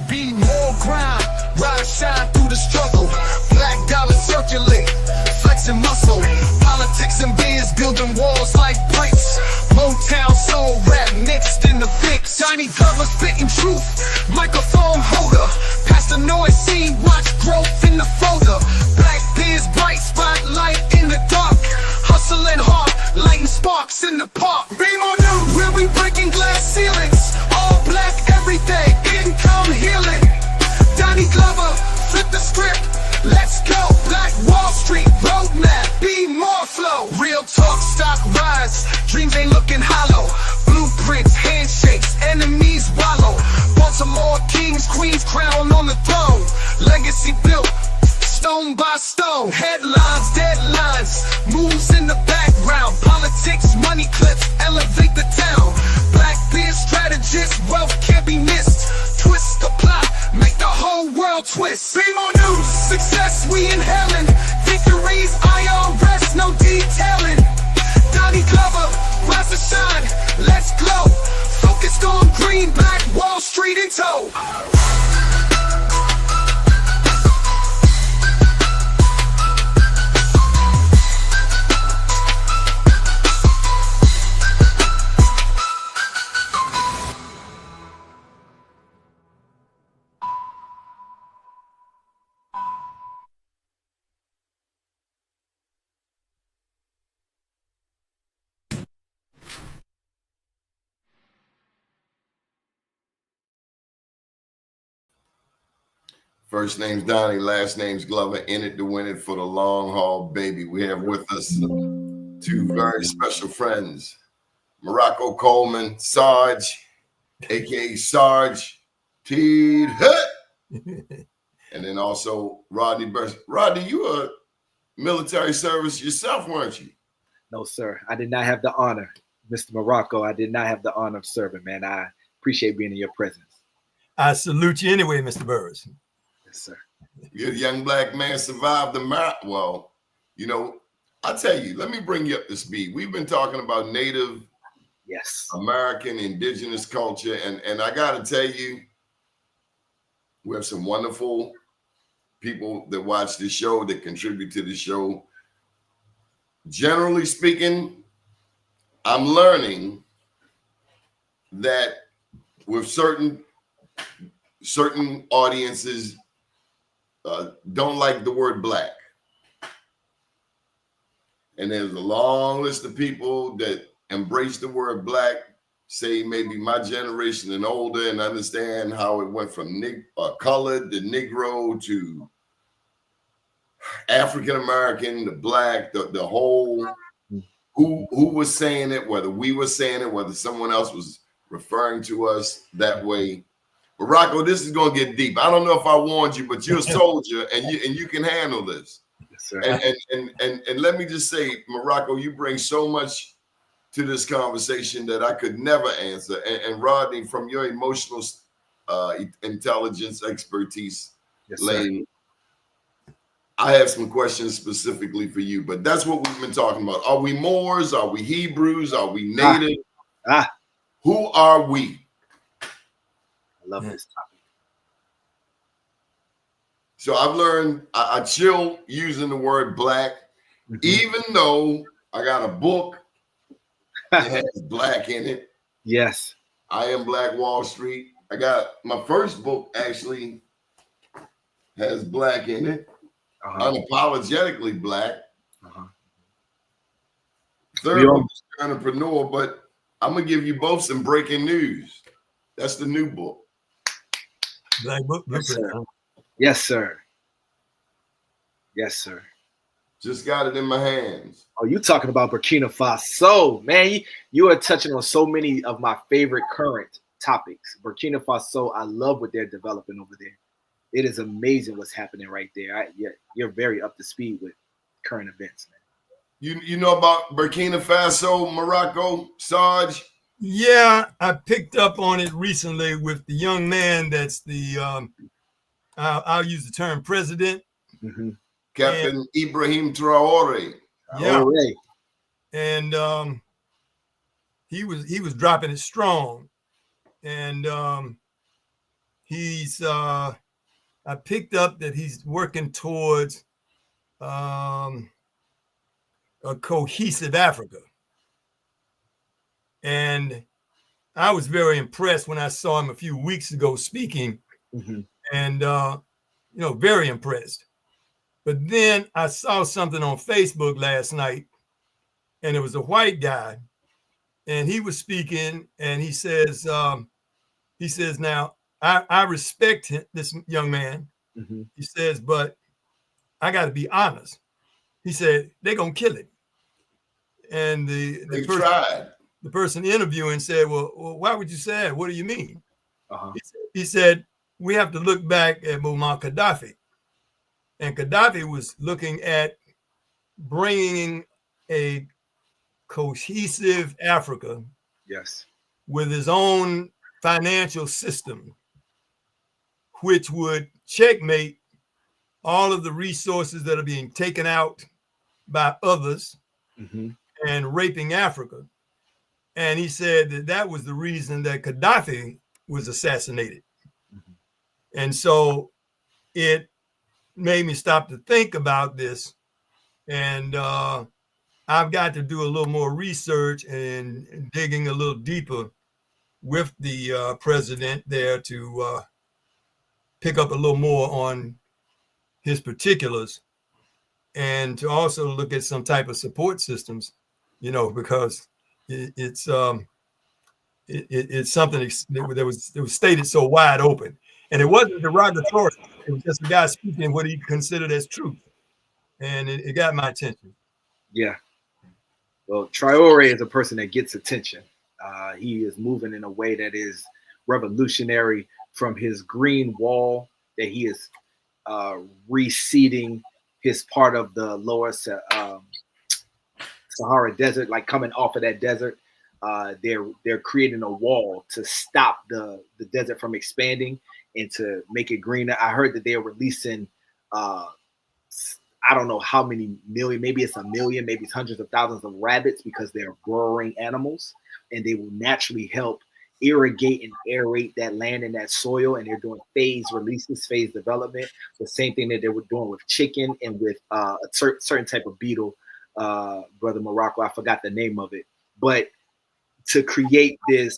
Be more grind, rise, shine through the struggle. Black dollar circulate, flexing muscle. Politics and biz building walls like bricks. Motown soul rap mixed in the fix. Shiny cover spitting truth, microphone holder. Past the noise scene, watch growth in the folder. Black biz bright spotlight in the dark. Hustling hard, lighting sparks in the park. Be more new, we'll be breaking glass ceilings. All black every day, income healing. Donnie Glover, flip the script. Let's go, Black Wall Street roadmap. Be more flow. Real talk, stock rise. Dreams ain't looking hollow. Blueprints, handshakes, enemies wallow. Baltimore kings, queens crown on the throne. Legacy built, stone by stone. Headlines, deadlines, moves in the background. Politics, money clips, elevate the town. Black beard strategists, wealth can't be missed. Twist the plot, make the whole world twist. Be more news, success we inhaling. Victories, IRS, no detailing. Donnie Glover, rise to shine, let's glow. Focused on green, Black Wall Street in tow. First name's Donnie, last name's Glover. In it to win it for the long haul, baby. We have with us two very special friends, Morocco Coleman, Sarge, aka Sarge Teed Hut, and then also Rodney Burris. Rodney, you were military service yourself, weren't you? No, sir. I did not have the honor, Mr. Morocco. I did not have the honor of serving, man. I appreciate being in your presence. I salute you anyway, Mr. Burris. Sir. You're a young black man, survived the marathon. Well, you know, I'll tell you, let me bring you up to speed. We've been talking about Native American indigenous culture, and I gotta tell you, we have some wonderful people that watch the show, that contribute to the show. Generally speaking, I'm learning that with certain audiences don't like the word black. And there's a long list of people that embrace the word black, say maybe my generation and older, and understand how it went from colored to Negro to African American to black, the whole who was saying it, whether we were saying it, whether someone else was referring to us that way. But Rocco, this is gonna get deep. I don't know if I warned you, but you're a soldier and you can handle this. Yes, sir. And let me just say, Morocco, you bring so much to this conversation that I could never answer. And Rodney, from your emotional intelligence expertise lane, I have some questions specifically for you. But that's what we've been talking about. Are we Moors? Are we Hebrews? Are we Native? Who are we? I love this topic. So I've learned, I chill using the word black, even though I got a book that has black in it. Yes. I Am Black Wall Street. I got my first book actually has black in it. Unapologetically black. Third book is entrepreneur, but I'm gonna give you both some breaking news. That's the new book. Black book. Yes, sir. Yes, sir. Yes, sir. Just got it in my hands. Oh, you talking about Burkina Faso, man? You are touching on so many of my favorite current topics. Burkina Faso, I love what they're developing over there. It is amazing what's happening right there. You're very up to speed with current events, man. You know about Burkina Faso, Morocco, Sarge? Yeah, I picked up on it recently with the young man that's the, I'll use the term president. Captain Ibrahim Traore. Yeah. And he was dropping it strong. And he's I picked up that he's working towards a cohesive Africa. And I was very impressed when I saw him a few weeks ago speaking, and very impressed. But then I saw something on Facebook last night, and it was a white guy, and he was speaking, and he says, now I respect this young man. He says, but I got to be honest. He said they're gonna kill him, and the person interviewing said, well, why would you say that? What do you mean? He said, we have to look back at Muammar Gaddafi. And Gaddafi was looking at bringing a cohesive Africa with his own financial system, which would checkmate all of the resources that are being taken out by others and raping Africa. And he said that was the reason that Gaddafi was assassinated. And so it made me stop to think about this. And I've got to do a little more research and digging a little deeper with the president there to pick up a little more on his particulars, and to also look at some type of support systems, because it's something that was stated so wide open, and it wasn't derogatory. It was just a guy speaking what he considered as truth, and it got my attention. Yeah. Well, Traore is a person that gets attention. He is moving in a way that is revolutionary, from his green wall that he is reseeding his part of the lower Sahara Desert, like coming off of that desert. They're creating a wall to stop the desert from expanding and to make it greener. I heard that they are releasing I don't know how many million, maybe it's 1 million, maybe it's hundreds of thousands of rabbits, because they're burrowing animals, and they will naturally help irrigate and aerate that land and that soil. And they're doing phase releases, phase development, the same thing that they were doing with chicken and with a certain type of beetle, Brother Morocco, I forgot the name of it, but to create this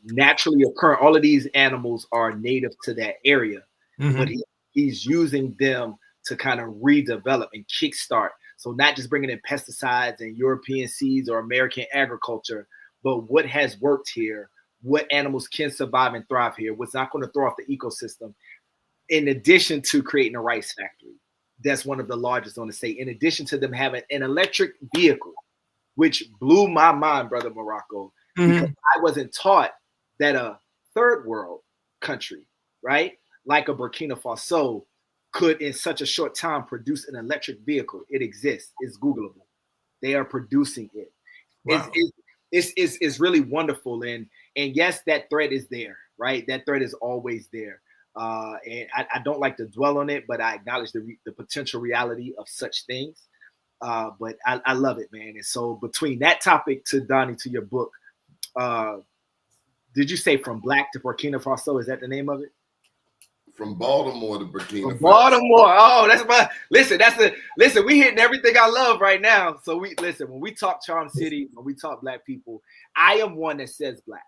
naturally occurring, all of these animals are native to that area, but he's using them to kind of redevelop and kickstart. So not just bringing in pesticides and European seeds or American agriculture, but what has worked here, what animals can survive and thrive here, what's not going to throw off the ecosystem, in addition to creating a rice factory. That's one of the largest on the state. In addition to them having an electric vehicle, which blew my mind, Brother Morocco, because I wasn't taught that a third world country, right, like a Burkina Faso, could in such a short time produce an electric vehicle. It exists. It's Googleable. They are producing it. Wow. It's really wonderful. And yes, that threat is there, right? That threat is always there. And I don't like to dwell on it, but I acknowledge the potential reality of such things. But I love it, man. And so between that topic to Donnie, to your book, did you say From Black to Burkina Faso? Is that the name of it? From Baltimore to Burkina Faso. Baltimore. Oh, that's my listen. We hitting everything I love right now. So when we talk Charm City, when we talk Black people, I am one that says Black.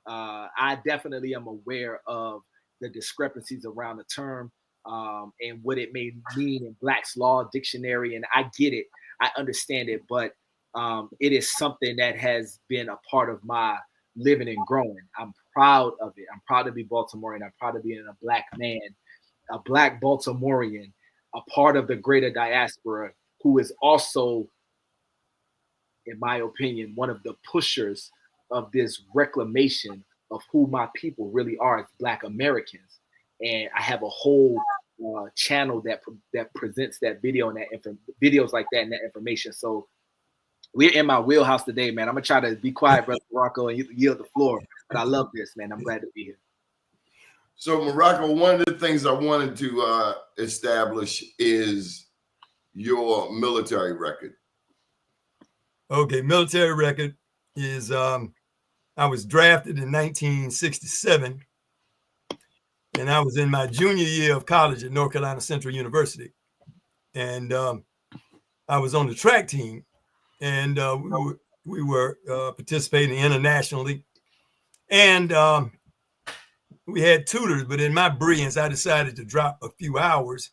I definitely am aware of the discrepancies around the term and what it may mean in Black's Law Dictionary, and I get it. I understand it, but it is something that has been a part of my living and growing. I'm proud of it. I'm proud to be Baltimorean. I'm proud of being a Black man, a Black Baltimorean, a part of the greater diaspora, who is also, in my opinion, one of the pushers of this reclamation of who my people really are as Black Americans. And I have a whole channel that presents that video and that videos like that and that information. So we're in my wheelhouse today, man. I'm gonna try to be quiet, Brother Morocco, and yield the floor. But I love this, man. I'm glad to be here. So, Morocco, one of the things I wanted to establish is your military record. Okay, military record is I was drafted in 1967, and I was in my junior year of college at North Carolina Central University. And I was on the track team, and we were participating internationally. And we had tutors, but in my brilliance, I decided to drop a few hours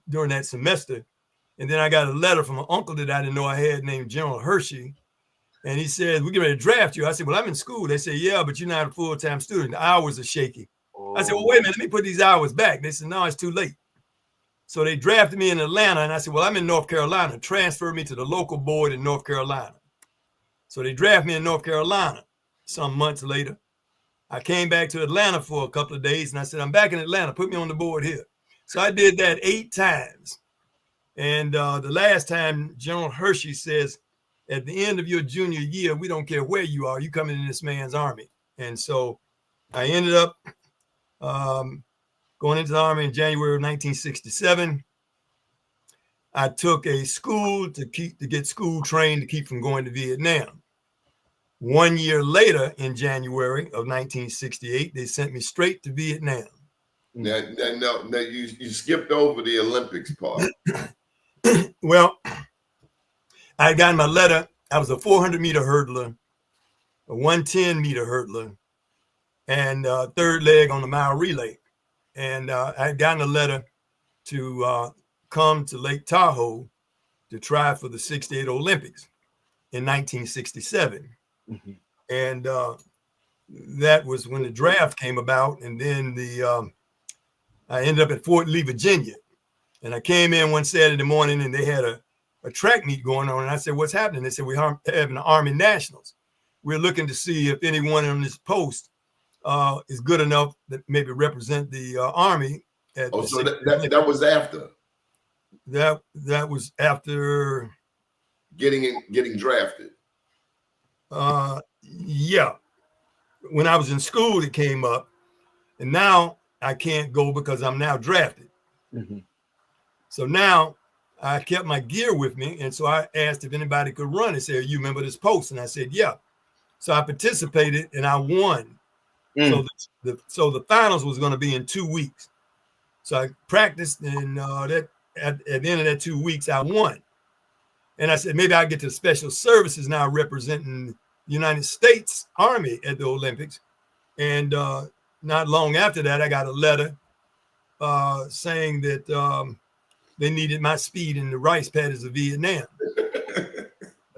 during that semester. And then I got a letter from an uncle that I didn't know I had named General Hershey. And he said, "We're getting ready to draft you." I said, "Well, I'm in school." They said, "Yeah, but you're not a full-time student. The hours are shaky." I said, "Well, wait a minute, let me put these hours back." They said, "No, it's too late." So they drafted me in Atlanta. And I said, "Well, I'm in North Carolina. Transfer me to the local board in North Carolina." So they drafted me in North Carolina. Some months later, I came back to Atlanta for a couple of days. And I said, "I'm back in Atlanta. Put me on the board here." So I did that 8 times. And the last time, General Hershey says, "At the end of your junior year, we don't care where you are, you coming in this man's army." And so I ended up going into the army in January of 1967. I took a school to get school trained to keep from going to Vietnam. 1 year later, in January of 1968, they sent me straight to Vietnam. Now you skipped over the Olympics part. Well, I had gotten my letter. I was a 400-meter hurdler, a 110-meter hurdler, and third leg on the mile relay. And I had gotten a letter to come to Lake Tahoe to try for the 68 Olympics in 1967. Mm-hmm. And that was when the draft came about. And then I ended up at Fort Lee, Virginia. And I came in one Saturday morning and they had a track meet going on. And I said, "What's happening?" They said, "We're having the Army Nationals. We're looking to see if anyone on this post is good enough that maybe represent the Army." So that was after? That was after getting drafted. Yeah. When I was in school, it came up. And now I can't go because I'm now drafted. Mm-hmm. So now I kept my gear with me. And so I asked if anybody could run. They said, "You remember this post?" And I said, "Yeah." So I participated and I won. So the finals was going to be in 2 weeks. So I practiced, and at the end of that 2 weeks, I won. And I said, maybe I'll get to special services now representing the United States Army at the Olympics. And not long after that, I got a letter saying that they needed my speed in the rice paddies of Vietnam.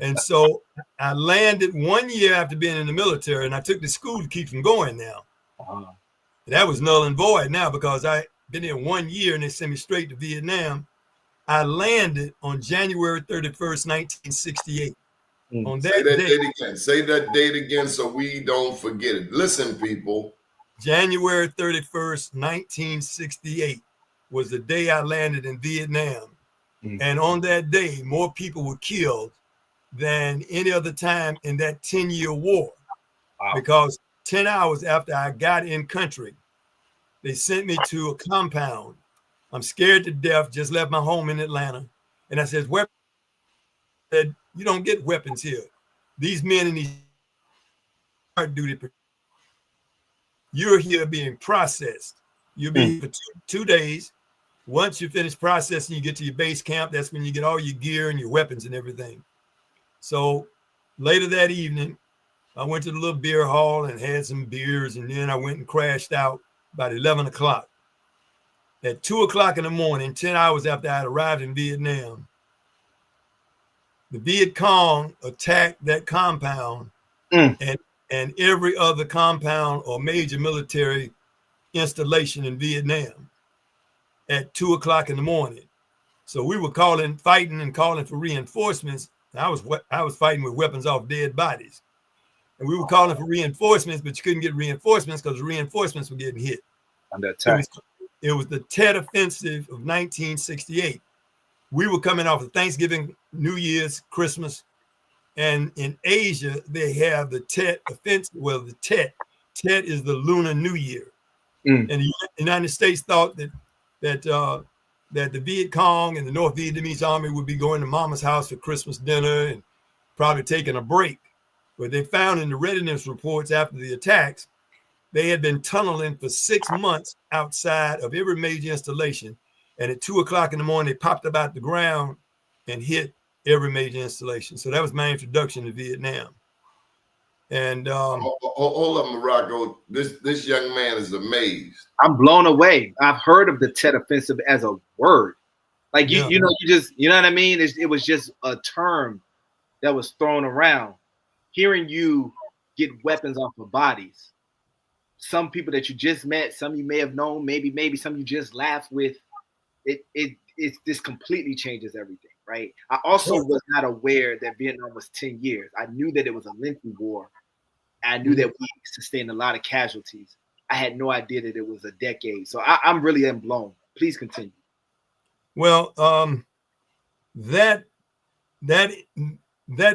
And so I landed 1 year after being in the military, and I took the school to keep from going now. Uh-huh. That was null and void now because I been there 1 year and they sent me straight to Vietnam. I landed on January 31st, 1968. On that Say that date again so we don't forget it. Listen, people. January 31st, 1968 was the day I landed in Vietnam. Mm-hmm. And on that day, more people were killed than any other time in that 10-year war. Wow. Because 10 hours after I got in country, they sent me to a compound. I'm scared to death, just left my home in Atlanta. And I said, "You don't get weapons here. These men in these hard duty, you're here being processed. You'll be here for 2 days. Once you finish processing, you get to your base camp. That's when you get all your gear and your weapons and everything." So later that evening, I went to the little beer hall and had some beers, and then I went and crashed out about 11 o'clock. At 2 o'clock in the morning, 10 hours after I had arrived in Vietnam, the Viet Cong attacked that compound and every other compound or major military installation in Vietnam at 2 o'clock in the morning. So we were fighting and calling for reinforcements. I was fighting with weapons off dead bodies. And we were calling for reinforcements, but you couldn't get reinforcements because the reinforcements were getting hit. Under attack. It was the Tet Offensive of 1968. We were coming off of Thanksgiving, New Year's, Christmas. And in Asia, they have the Tet Offensive. Well, the Tet is the Lunar New Year. And the United States thought that the Viet Cong and the North Vietnamese army would be going to Mama's house for Christmas dinner and probably taking a break. But they found in the readiness reports after the attacks they had been tunneling for 6 months outside of every major installation. And at 2 o'clock in the morning, they popped up out the ground and hit every major installation. So that was my introduction to Vietnam. And hold up, Morocco. This young man is amazed. I'm blown away. I've heard of the Tet Offensive as a word. Like you know what I mean? It was just a term that was thrown around. Hearing you get weapons off of bodies. Some people that you just met, some you may have known, maybe some you just laughed with. This completely changes everything, right? I also was not aware that Vietnam was 10 years. I knew that it was a lengthy war. I knew that we sustained a lot of casualties. I had no idea that it was a decade. So I'm really blown. Please continue. Well, that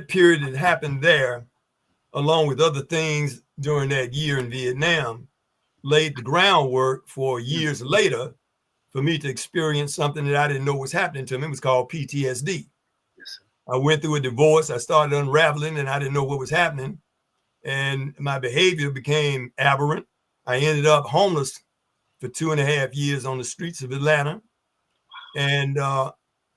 period that happened there, along with other things during that year in Vietnam, laid the groundwork for years later for me to experience something that I didn't know was happening to me. It was called PTSD. Yes, sir. I went through a divorce. I started unraveling and I didn't know what was happening. And my behavior became aberrant. I ended up homeless for 2.5 years on the streets of Atlanta. And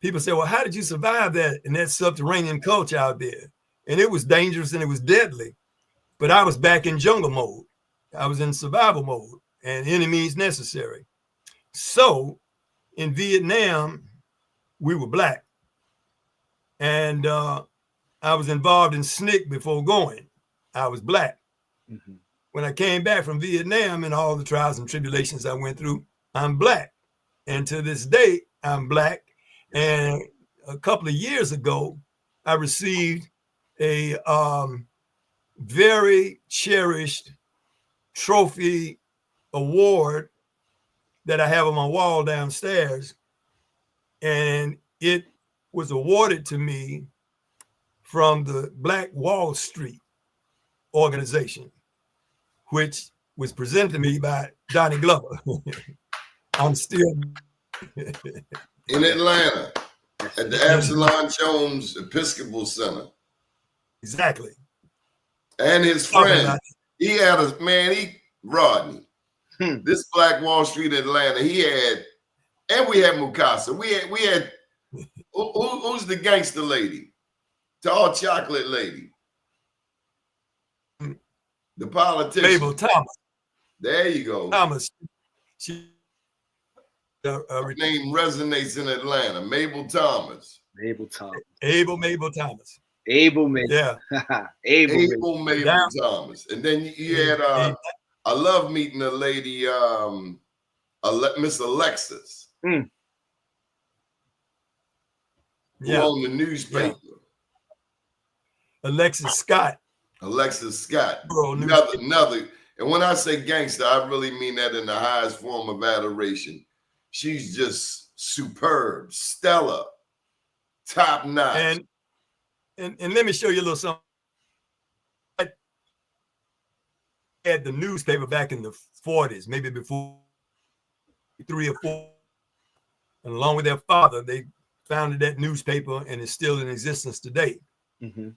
people say, well, how did you survive that in that subterranean culture out there? And it was dangerous and it was deadly. But I was back in jungle mode. I was in survival mode and any means necessary. So in Vietnam, we were black. And I was involved in SNCC before going. I was black. Mm-hmm. When I came back from Vietnam and all the trials and tribulations I went through, I'm black. And to this day, I'm black. And a couple of years ago, I received a very cherished trophy award that I have on my wall downstairs. And it was awarded to me from the Black Wall Street organization, which was presented to me by Donnie Glover. I'm still in Atlanta at the Absalom Jones Episcopal Center. Exactly. And his friend, he had Rodney. This Black Wall Street Atlanta, he had, and we had Mukasa. We had who's the gangster lady? Tall chocolate lady. The politician. Mabel Thomas. There you go. Thomas. Her name resonates in Atlanta. Mabel Thomas. Mabel Thomas. Mabel Thomas. Yeah. Mabel Thomas. And then you had I love meeting a lady, Miss Alexis. Mm. Who owned the newspaper. Yeah. Alexis Scott. Another. And when I say gangster, I really mean that in the highest form of adoration. She's just superb, stellar, top notch. And let me show you a little something. I had the newspaper back in the 40s, maybe before 3 or 4. And along with their father, they founded that newspaper and it's still in existence today. Mm-hmm.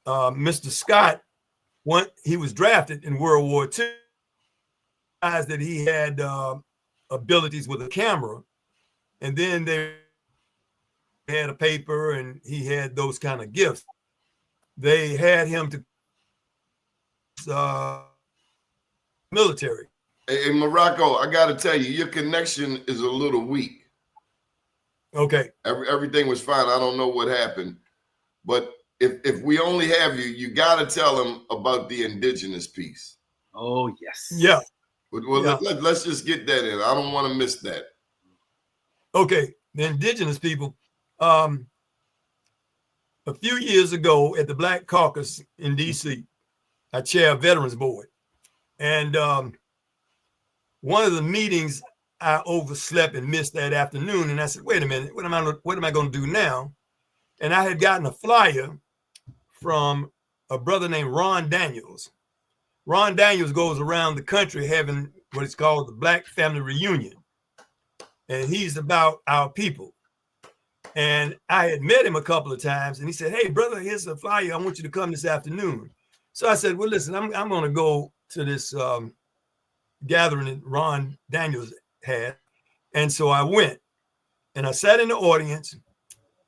Mr. Scott, he was drafted in World War II, that he had abilities with a camera, and then they had a paper and he had those kind of gifts. They had him to military. Hey, Morocco, I got to tell you, your connection is a little weak. Okay. Everything was fine. I don't know what happened, but if we only have you, you got to tell them about the indigenous piece. Oh, yes. Yeah. Well, yeah. Let's just get that in. I don't want to miss that. Okay. The indigenous people, a few years ago at the Black Caucus in DC, I chair a veterans board. And one of the meetings I overslept and missed that afternoon. And I said, wait a minute, what am I going to do now? And I had gotten a flyer from a brother named Ron Daniels. Ron Daniels goes around the country having what is called the Black Family Reunion. And he's about our people. And I had met him a couple of times and he said, hey, brother, here's a flyer. I want you to come this afternoon. So I said, well, listen, I'm going to go to this gathering that Ron Daniels had. And so I went and I sat in the audience,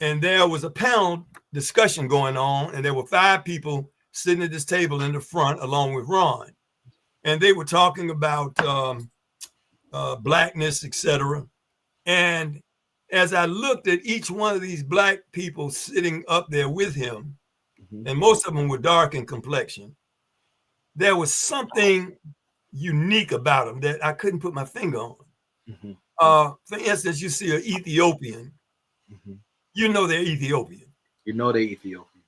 and there was a panel discussion going on, and there were 5 people sitting at this table in the front along with Ron. And they were talking about blackness, etc. And as I looked at each one of these black people sitting up there with him, and most of them were dark in complexion, there was something unique about them that I couldn't put my finger on. For instance, you see an Ethiopian, you know they're Ethiopian. You know they're Ethiopian.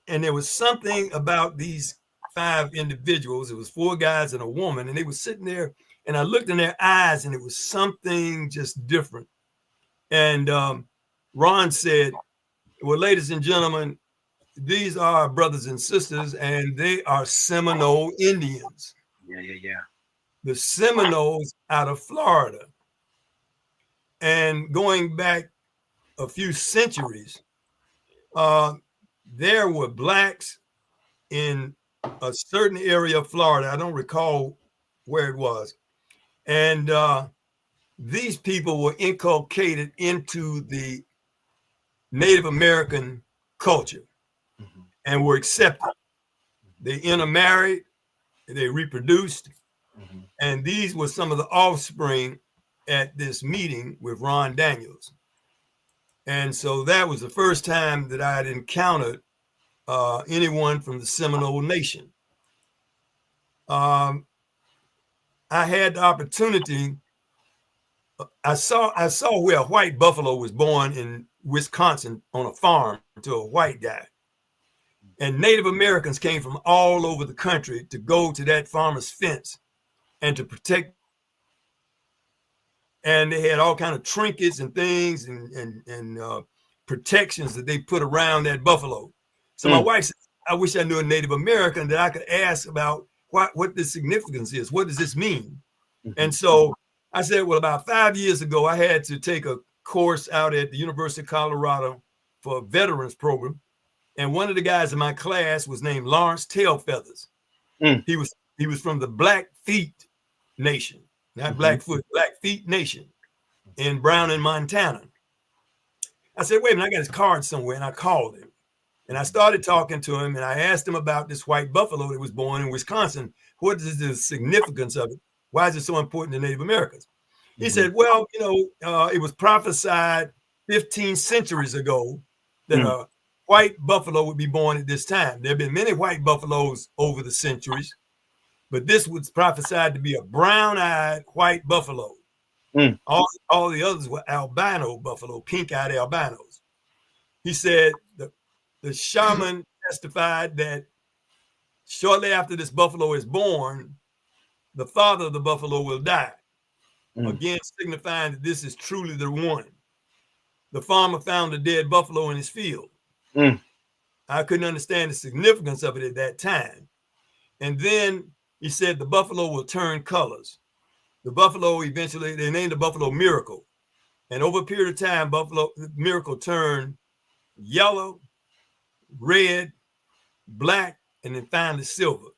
And there was something about these 5 individuals. It was 4 guys and a woman, and they were sitting there, and I looked in their eyes, and it was something just different. And Ron said, well, ladies and gentlemen, these are our brothers and sisters, and they are Seminole Indians. Yeah. The Seminoles out of Florida. And going back a few centuries, there were blacks in a certain area of Florida. I don't recall where it was. And these people were inculcated into the Native American culture and were accepted. They intermarried, they reproduced, and these were some of the offspring at this meeting with Ron Daniels. And so that was the first time that I had encountered anyone from the Seminole Nation. I had the opportunity. I saw where a white buffalo was born in Wisconsin on a farm to a white guy. And Native Americans came from all over the country to go to that farmer's fence and to protect. And they had all kinds of trinkets and things and protections that they put around that buffalo. So my wife said, I wish I knew a Native American that I could ask about what the significance is. What does this mean? And so I said, well, about 5 years ago, I had to take a course out at the University of Colorado for a veterans program. And one of the guys in my class was named Lawrence Tailfeathers. He was from the Blackfeet Nation, not Blackfoot, Blackfeet Nation in Browning, Montana. I said, wait a minute, I got his card somewhere, and I called him. And I started talking to him, and I asked him about this white buffalo that was born in Wisconsin. What is the significance of it? Why is it so important to Native Americans? He said, well, it was prophesied 15 centuries ago that a white buffalo would be born at this time. There have been many white buffaloes over the centuries, but this was prophesied to be a brown-eyed white buffalo. All the others were albino buffalo, pink-eyed albinos. He said the shaman testified that shortly after this buffalo is born, the father of the buffalo will die. Again, signifying that this is truly the one. The farmer found a dead buffalo in his field. I couldn't understand the significance of it at that time. And then he said the buffalo will turn colors. The buffalo eventually, they named the buffalo Miracle. And over a period of time, Miracle turned yellow, red, black, and then finally silver.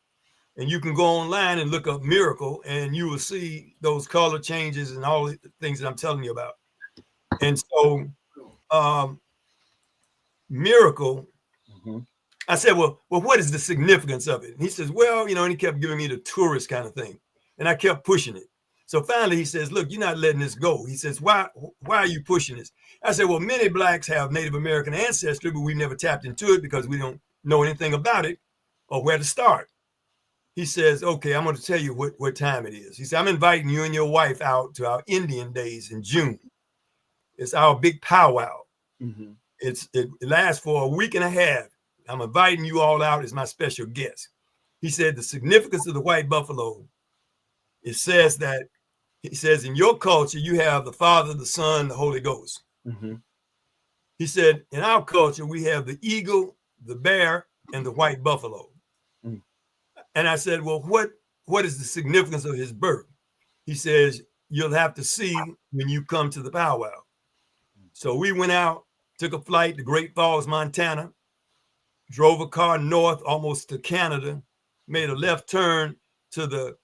And you can go online and look up Miracle, and you will see those color changes and all the things that I'm telling you about. And so Miracle, I said, well, what is the significance of it? And he says, well, and he kept giving me the tourist kind of thing. And I kept pushing it. So finally he says, look, you're not letting this go. He says, why are you pushing this? I said, well, many blacks have Native American ancestry, but we've never tapped into it because we don't know anything about it or where to start. He says, okay, I'm going to tell you what time it is. He said, I'm inviting you and your wife out to our Indian days in June. It's our big powwow. It lasts for a week and a half. I'm inviting you all out as my special guest. He said, the significance of the white buffalo, it says that, he says, in your culture, you have the Father, the Son, the Holy Ghost. He said, in our culture, we have the eagle, the bear, and the white buffalo. And I said, well, what is the significance of his birth? He says, you'll have to see when you come to the powwow. So we went out, took a flight to Great Falls, Montana, drove a car north almost to Canada, made a left turn, to the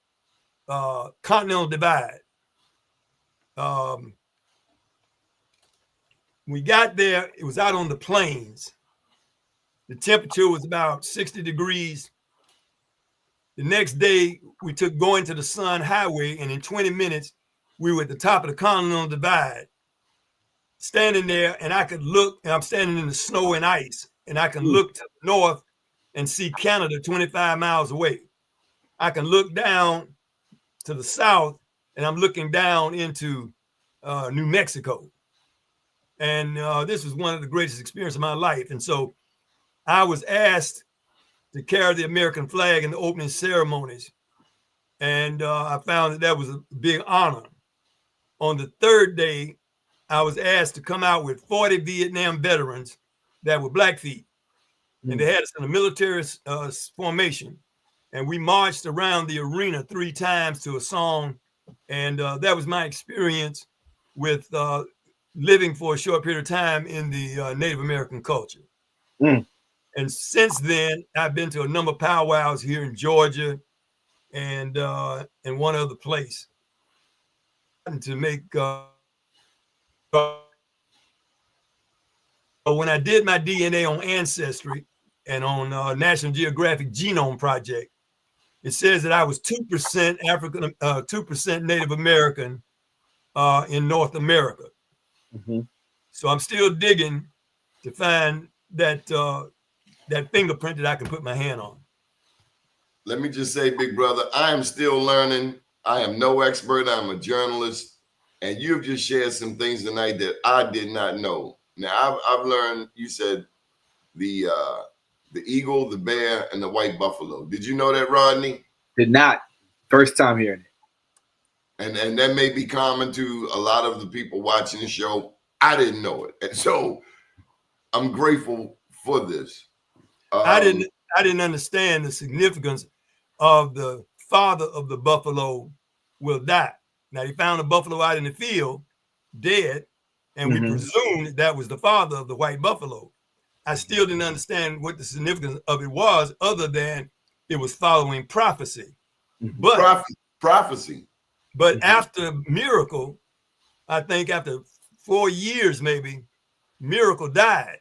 Continental Divide. We got there, it was out on the plains. The temperature was about 60 degrees. The next day, we took going to the Sun Highway, and in 20 minutes, we were at the top of the Continental Divide, standing there, and I could look, and I'm standing in the snow and ice, and I can look to the north and see Canada 25 miles away. I can look down to the south, and I'm looking down into New Mexico. And this was one of the greatest experiences of my life. And so I was asked to carry the American flag in the opening ceremonies. And I found that was a big honor. On the third day, I was asked to come out with 40 Vietnam veterans that were Blackfeet. And they had us in a military formation. And we marched around the arena 3 times to a song. And that was my experience with living for a short period of time in the Native American culture. And since then, I've been to a number of powwows here in Georgia and one other place to make. When I did my DNA on Ancestry and on National Geographic Genome Project, it says that I was 2% African, 2% Native American in North America. So I'm still digging to find that that fingerprint that I can put my hand on. Let me just say, big brother, I am still learning. I am no expert. I'm a journalist, and you've just shared some things tonight that I did not know. Now I've learned. You said the eagle, the bear, and the white buffalo. Did you know that, Rodney? Did not. First time hearing it. And that may be common to a lot of the people watching the show. I didn't know it, and so I'm grateful for this. I didn't understand the significance of the father of the buffalo will die. Now, he found a buffalo out in the field, dead, and we presumed that was the father of the white buffalo. I still didn't understand what the significance of it was, other than it was following prophecy. But prophecy. But after Miracle, I think after 4 years maybe, Miracle died.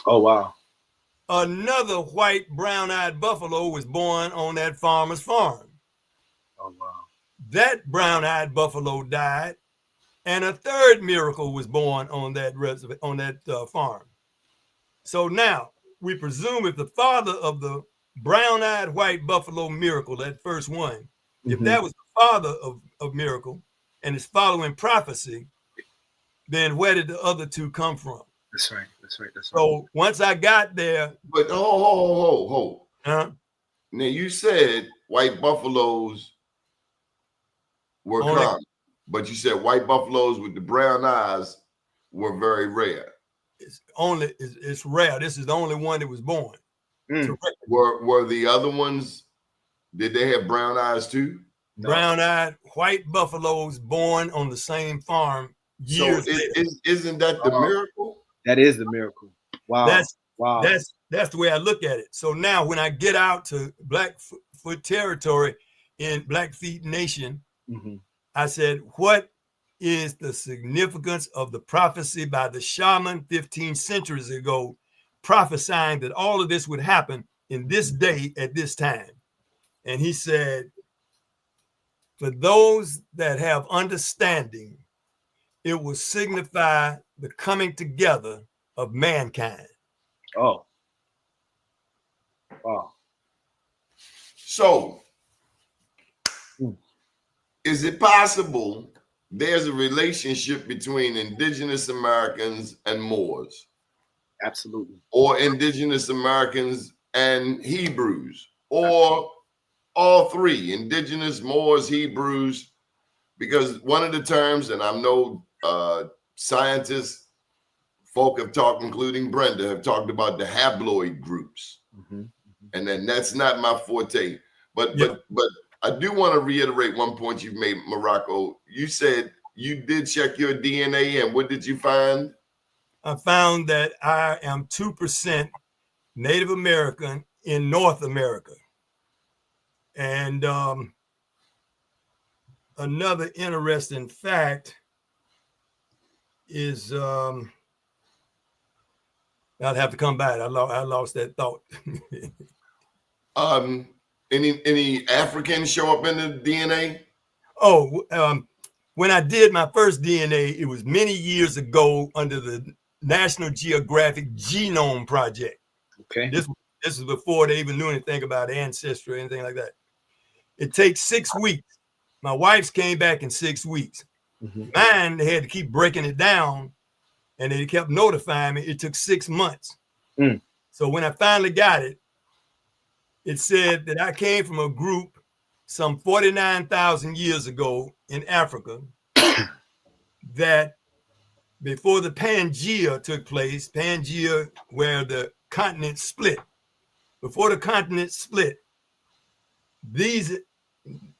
Oh, wow. Another white brown-eyed buffalo was born on that farmer's farm. Oh, wow. That brown-eyed buffalo died, and a third Miracle was born on that farm. So now we presume if the father of the brown-eyed white buffalo Miracle, that first one, if that was the father of Miracle and is following prophecy, then where did the other two come from? That's right. That's right. That's right. So once I got there, but hold. Huh? Now you said white buffaloes were common, but you said white buffaloes with the brown eyes were very rare. It's rare. This is the only one that was born. Were the other ones? Did they have brown eyes too? No. Brown-eyed white buffaloes born on the same farm years later. Isn't that the miracle? That is the miracle. Wow. That's the way I look at it. So now when I get out to Blackfoot territory in Blackfeet Nation, I said, what is the significance of the prophecy by the shaman 15 centuries ago, prophesying that all of this would happen in this day at this time? And he said, for those that have understanding, it will signify the coming together of mankind. Oh. Wow. So, is it possible there's a relationship between Indigenous Americans and Moors? Absolutely. Or Indigenous Americans and Hebrews? Or all three, Indigenous, Moors, Hebrews? Because one of the terms, and I'm no scientists, folk have talked, including Brenda, have talked about the haploid groups. And then that's not my forte. But I do want to reiterate one point you've made, Morocco. You said you did check your DNA, and what did you find? I found that I am 2% Native American in North America. And another interesting fact is I'll have to come back. I lost that thought. Any Africans show up in the DNA? Oh, when I did my first DNA, it was many years ago under the National Geographic Genome Project. Okay. This is before they even knew anything about ancestry or anything like that. It takes 6 weeks. My wife's came back in 6 weeks. Mine, they had to keep breaking it down, and they kept notifying me. It took 6 months. So when I finally got it, it said that I came from a group some 49,000 years ago in Africa that before the Pangea took place, Pangea where the continent split, before the continent split, these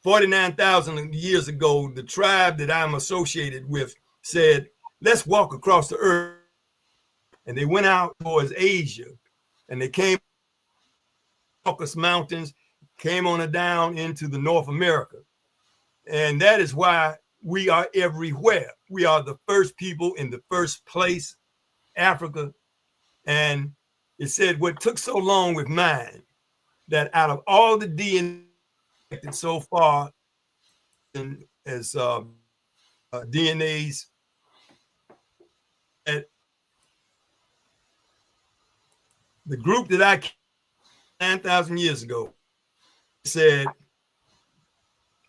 49,000 years ago, the tribe that I'm associated with said, let's walk across the earth. And they went out towards Asia, and they came Caucasus Mountains, came on down into the North America. And that is why we are everywhere. We are the first people in the first place, Africa. And it said what took so long with mine, that out of all the DNA so far as DNAs, at the group that I 9,000 years ago said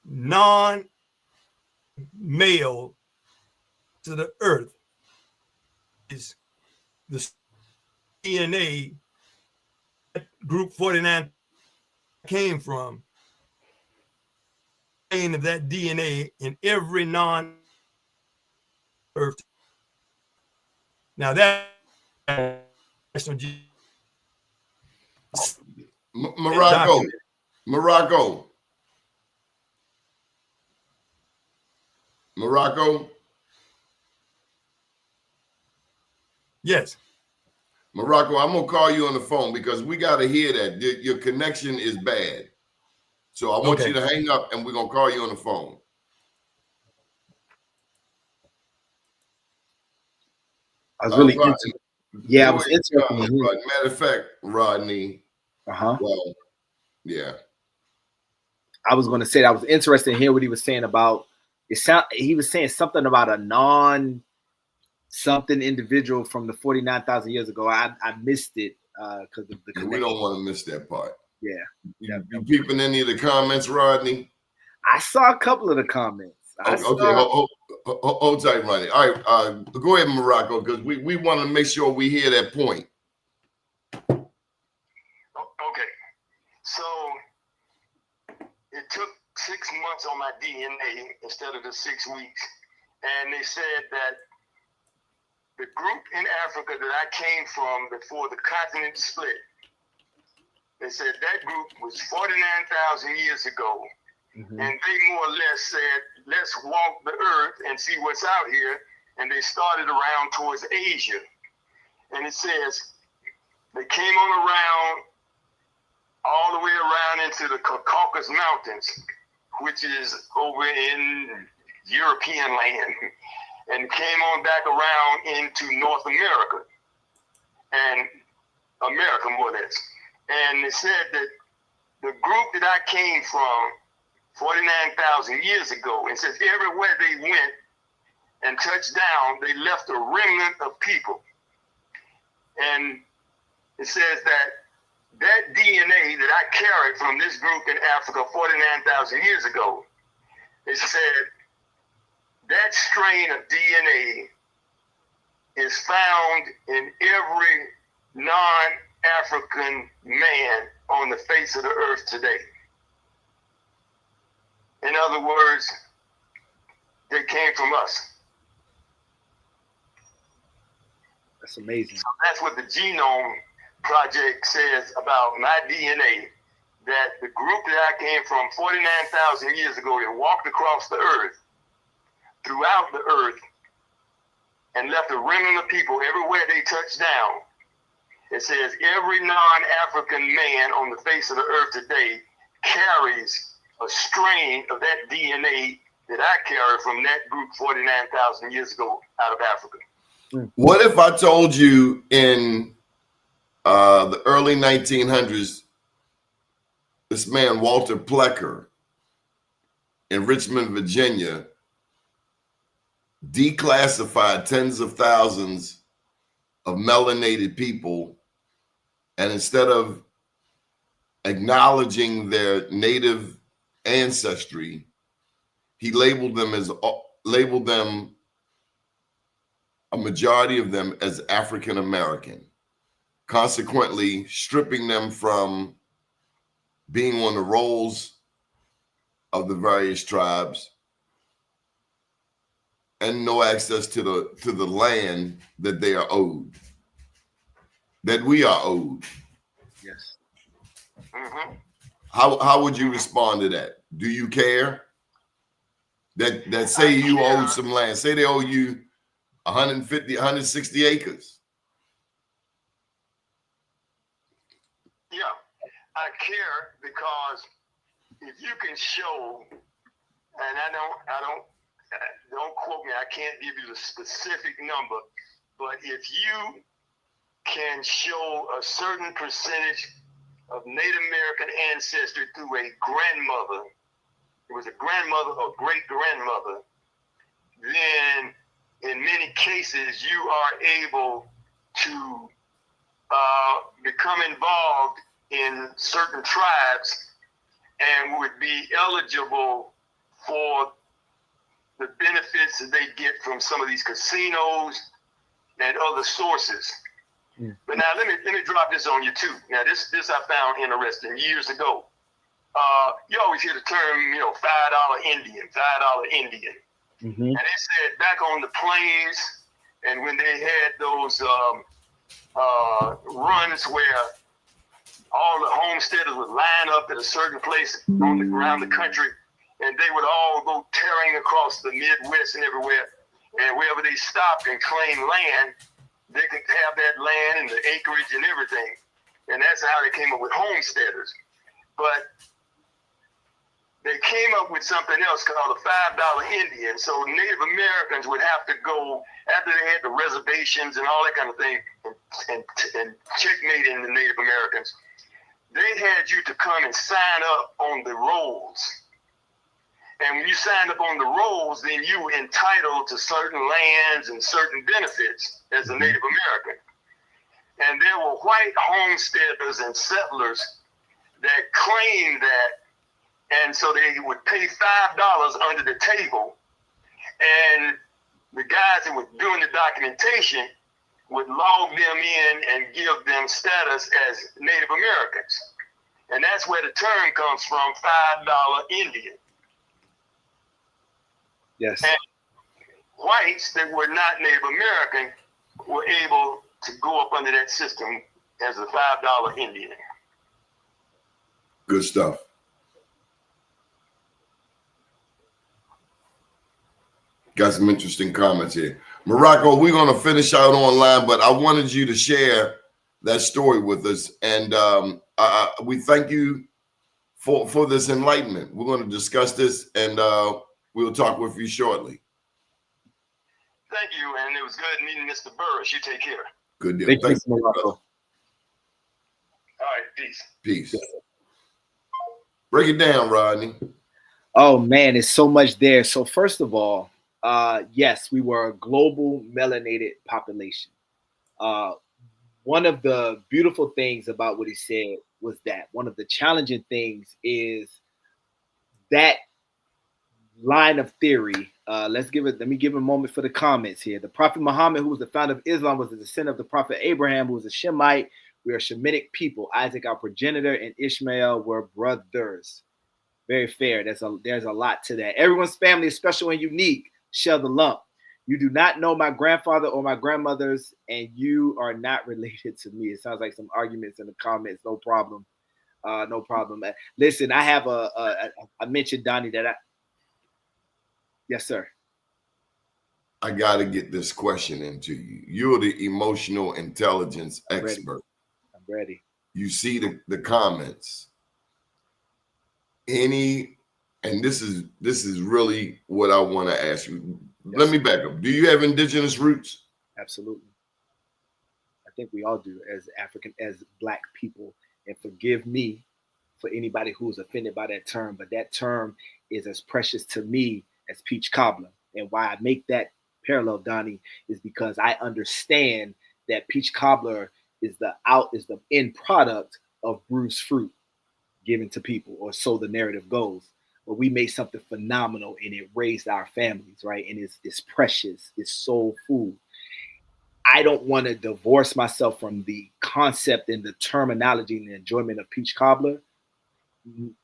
non-male to the earth is the DNA group 49 came from, of that DNA in every non-earth. Now that Morocco. Yes. Morocco, I'm gonna call you on the phone because we gotta hear that. Your connection is bad. So I want you to hang up and we're gonna call you on the phone. I was really interested. Yeah, I was interested. Matter of fact, Rodney. Well, yeah. I was going to say that I was interested in hearing what he was saying about it. He was saying something about a something individual from the 49,000 years ago. I missed it because of the connection. We don't want to miss that part. Yeah. You peeping any of the comments, Rodney? I saw a couple of the comments. Hold tight, Rodney. All right, go ahead, Morocco, because we want to make sure we hear that point. Okay, so it took 6 months on my DNA instead of the 6 weeks, and they said that the group in Africa that I came from before the continent split, they said that group was 49,000 years ago. And they more or less said, let's walk the earth and see what's out here. And they started around towards Asia. And it says they came on around all the way around into the Caucasus Mountains, which is over in European land, and came on back around into North America and America more or less. And they said that the group that I came from 49,000 years ago, and says everywhere they went and touched down, they left a remnant of people. And it says that DNA that I carried from this group in Africa 49,000 years ago, it said that strain of DNA is found in every non-African man on the face of the earth today. In other words, they came from us. That's amazing. So that's what the Genome Project says about my DNA, that the group that I came from 49,000 years ago that walked across the earth, throughout the earth, and left a remnant of people everywhere they touched down. It says every non-African man on the face of the earth today carries a strain of that DNA that I carry from that group 49,000 years ago out of Africa. What if I told you in the early 1900s, this man, Walter Plecker, in Richmond, Virginia, declassified tens of thousands of melanated people, and instead of acknowledging their native ancestry, he labeled them, a majority of them, as African American, consequently stripping them from being on the rolls of the various tribes and no access to the land that they are owed, that we are owed. Yes. Mm-hmm. How would you respond to that? Do you care? That say you owe some land, say they owe you 150, 160 acres. Yeah, I care because if you can show, and don't quote me, I can't give you the specific number, but if you can show a certain percentage of Native American ancestry through a grandmother, it was a grandmother or great-grandmother, then in many cases you are able to become involved in certain tribes and would be eligible for the benefits that they get from some of these casinos and other sources. Yeah. But now let me drop this on you too. Now this I found interesting years ago. You always hear the term, $5 Indian, $5 Indian. Mm-hmm. And they said back on the plains, and when they had those runs where all the homesteaders would line up at a certain place around the country, and they would all go tearing across the Midwest and everywhere. And wherever they stopped and claimed land, they could have that land and the acreage and everything. And that's how they came up with homesteaders. But they came up with something else called a $5 Indian. So Native Americans would have to go, after they had the reservations and all that kind of thing, and checkmating the Native Americans, they had you to come and sign up on the rolls. And when you signed up on the rolls, then you were entitled to certain lands and certain benefits as a Native American. And there were white homesteaders and settlers that claimed that. And so they would pay $5 under the table. And the guys that were doing the documentation would log them in and give them status as Native Americans. And that's where the term comes from, $5 Indian. Yes. And whites that were not Native American were able to go up under that system as a $5 Indian. Good stuff. Got some interesting comments here. Morocco, we're going to finish out online, but I wanted you to share that story with us. And we thank you for this enlightenment. We're going to discuss this, and we'll talk with you shortly. Thank you, and it was good meeting Mr. Burris. You take care. Good deal. Thank you, Thanks, Mr. Morocco. All right, peace. Peace. Break it down, Rodney. Oh, man, it's so much there. So first of all, yes, we were a global melanated population. One of the beautiful things about what he said was that one of the challenging things is that line of theory. Let me give a moment for the comments here. The Prophet Muhammad, who was the founder of Islam, was the descendant of the Prophet Abraham, who was a Shemite. We are Shemitic people. Isaac, our progenitor, and Ishmael were brothers. Very fair. There's a lot to that. Everyone's family is special and unique. Share the lump. You do not know my grandfather or my grandmothers, and you are not related to me. It sounds like some arguments in the comments. No problem. No problem. Listen, I have I mentioned, Donnie, that yes, sir. I got to get this question into you. You're the emotional intelligence expert. I'm ready. You see the comments. And and this is really what I want to ask you. Yes. Let me back up. Do you have indigenous roots? Absolutely. I think we all do as Black people. And forgive me for anybody who's offended by that term, but that term is as precious to me as peach cobbler. And why I make that parallel, Donnie, is because I understand that peach cobbler is the end product of bruised fruit given to people, or so the narrative goes. But we made something phenomenal and it raised our families, right? And it's precious, it's soul food. I don't want to divorce myself from the concept and the terminology and the enjoyment of peach cobbler,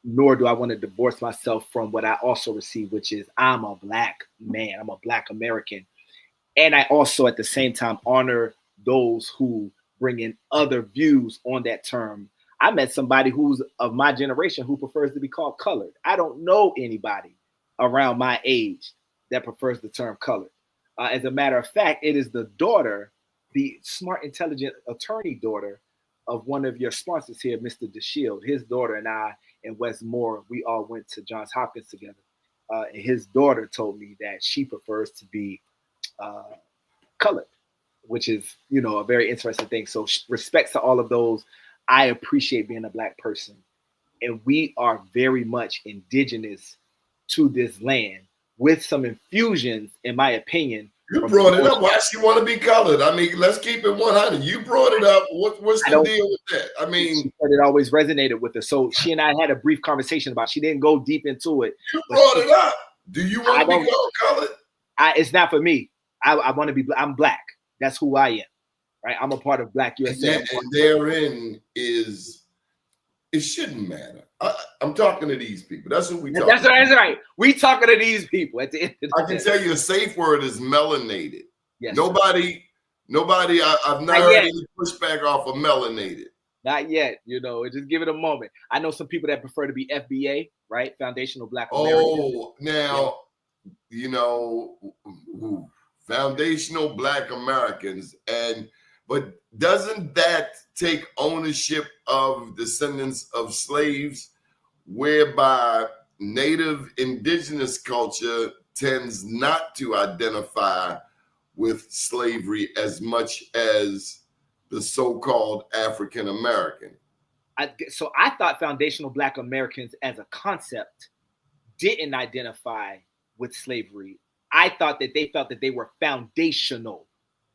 nor do I want to divorce myself from what I also receive, which is I'm a Black man, I'm a Black American. And I also at the same time honor those who bring in other views on that term. I met somebody who's of my generation who prefers to be called colored. I don't know anybody around my age that prefers the term colored. As a matter of fact, it is the daughter, the smart, intelligent attorney daughter of one of your sponsors here, Mr. DeShield. His daughter and I and Wes Moore, we all went to Johns Hopkins together. And his daughter told me that she prefers to be colored, which is, a very interesting thing. So respects to all of those. I appreciate being a Black person. And we are very much indigenous to this land with some infusions, in my opinion. You brought it up. Why she want to be colored? I mean, let's keep it 100. You brought it up. What's the deal with that? I mean, she said it always resonated with her. So she and I had a brief conversation about it. She didn't go deep into it. You brought it up. Do you want to be colored? It's not for me. I want to be. I'm Black. That's who I am. Right. I'm a part of Black USA. And therein is, it shouldn't matter. I'm talking to these people. That's what we talking. That's right. We talking to these people at the end of the day. I can tell you a safe word is melanated. Yes. Nobody. I've not heard any pushback off of melanated. Not yet. Just give it a moment. I know some people that prefer to be FBA, right? Foundational Black Americans. Oh, now, foundational Black Americans, but doesn't that take ownership of descendants of slaves, whereby Native indigenous culture tends not to identify with slavery as much as the so-called African American? So I thought foundational Black Americans as a concept didn't identify with slavery. I thought that they felt that they were foundational.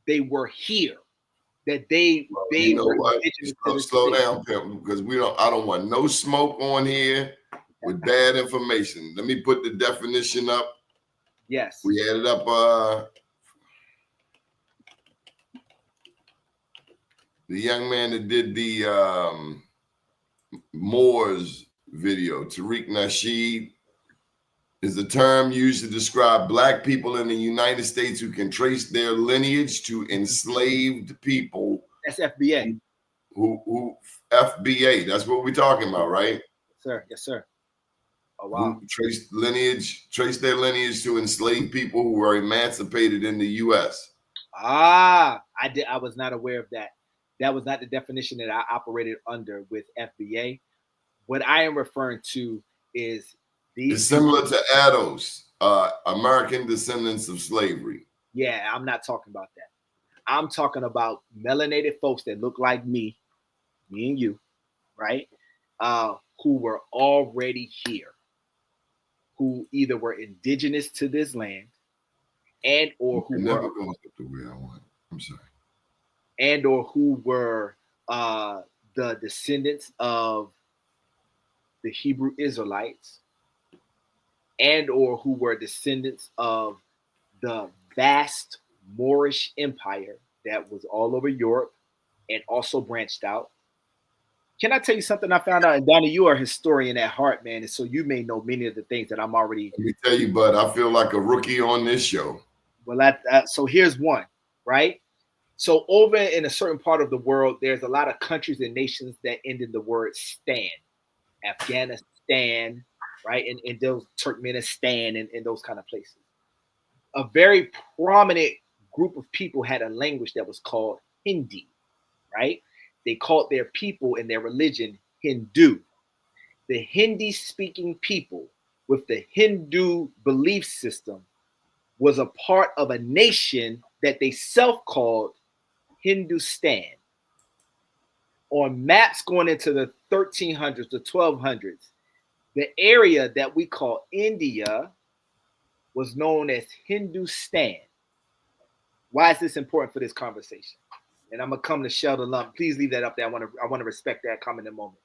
They were here. That they were slow down, Pimp, because I don't want no smoke on here with bad information. Let me put the definition up. Yes. We added up the young man that did the Moors video, Tariq Nasheed, is the term used to describe Black people in the United States who can trace their lineage to enslaved people. That's FBA. Who FBA, that's what we're talking about, right? Sir, yes, sir. Oh, wow. Who trace their lineage to enslaved people who were emancipated in the U.S. I was not aware of that. That was not the definition that I operated under with FBA. What I am referring to is it's similar to ADOS, American Descendants of Slavery. Yeah, I'm not talking about that. I'm talking about melanated folks that look like me and you, right? Who were already here, who either were indigenous to this land and or who never goes up the way I want. I'm sorry. And or who were the descendants of the Hebrew Israelites, and or who were descendants of the vast Moorish Empire that was all over Europe and also branched out. Can I tell you something I found out? And Donnie, you are a historian at heart, man, and so you may know many of the things that I'm already. Let me tell you, bud, I feel like a rookie on this show. Well, so here's one, right? So over in a certain part of the world, there's a lot of countries and nations that end in the word "stan." Afghanistan, right? And those Turkmenistan and those kind of places. A very prominent group of people had a language that was called Hindi, right? They called their people and their religion Hindu. The Hindi-speaking people with the Hindu belief system was a part of a nation that they self-called Hindustan. On maps going into the 1300s, the 1200s, the area that we call India was known as Hindustan. Why is this important for this conversation? And I'm gonna come to Sheldon Lump. Please leave that up there. I want to respect that comment in a moment.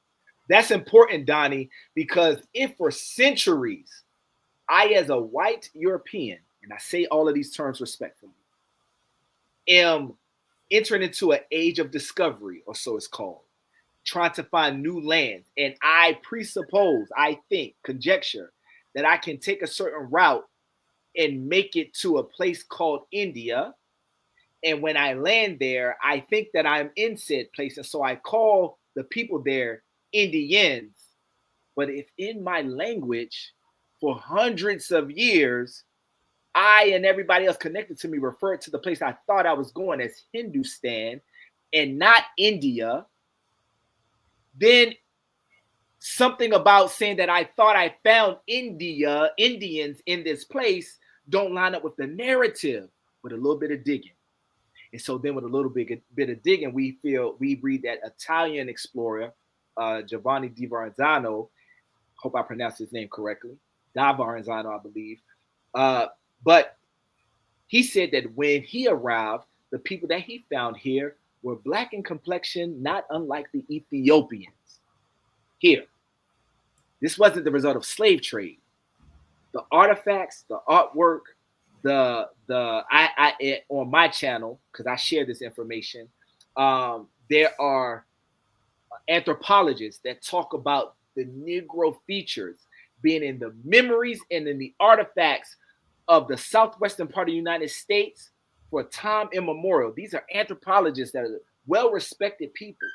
That's important, Donnie, because if for centuries, I, as a white European, and I say all of these terms respectfully, am entering into an age of discovery, or so it's called, trying to find new lands, and I presuppose, I think, conjecture, that I can take a certain route and make it to a place called India. And when I land there, I think that I'm in said place. And so I call the people there Indians. But if in my language for hundreds of years, I and everybody else connected to me referred to the place I thought I was going as Hindustan and not India, then something about saying that I thought I found Indians in this place don't line up with the narrative. With a little bit of digging. And so then with a little bit of digging, we read that Italian explorer, Giovanni di Verrazzano, hope I pronounced his name correctly, da Verrazzano, I believe. But he said that when he arrived, the people that he found here were black in complexion, not unlike the Ethiopians. Here, this wasn't the result of slave trade. The artifacts, the artwork, I on my channel, because I share this information, there are anthropologists that talk about the Negro features being in the memories and in the artifacts of the southwestern part of the United States for time immemorial. These are anthropologists that are well-respected people.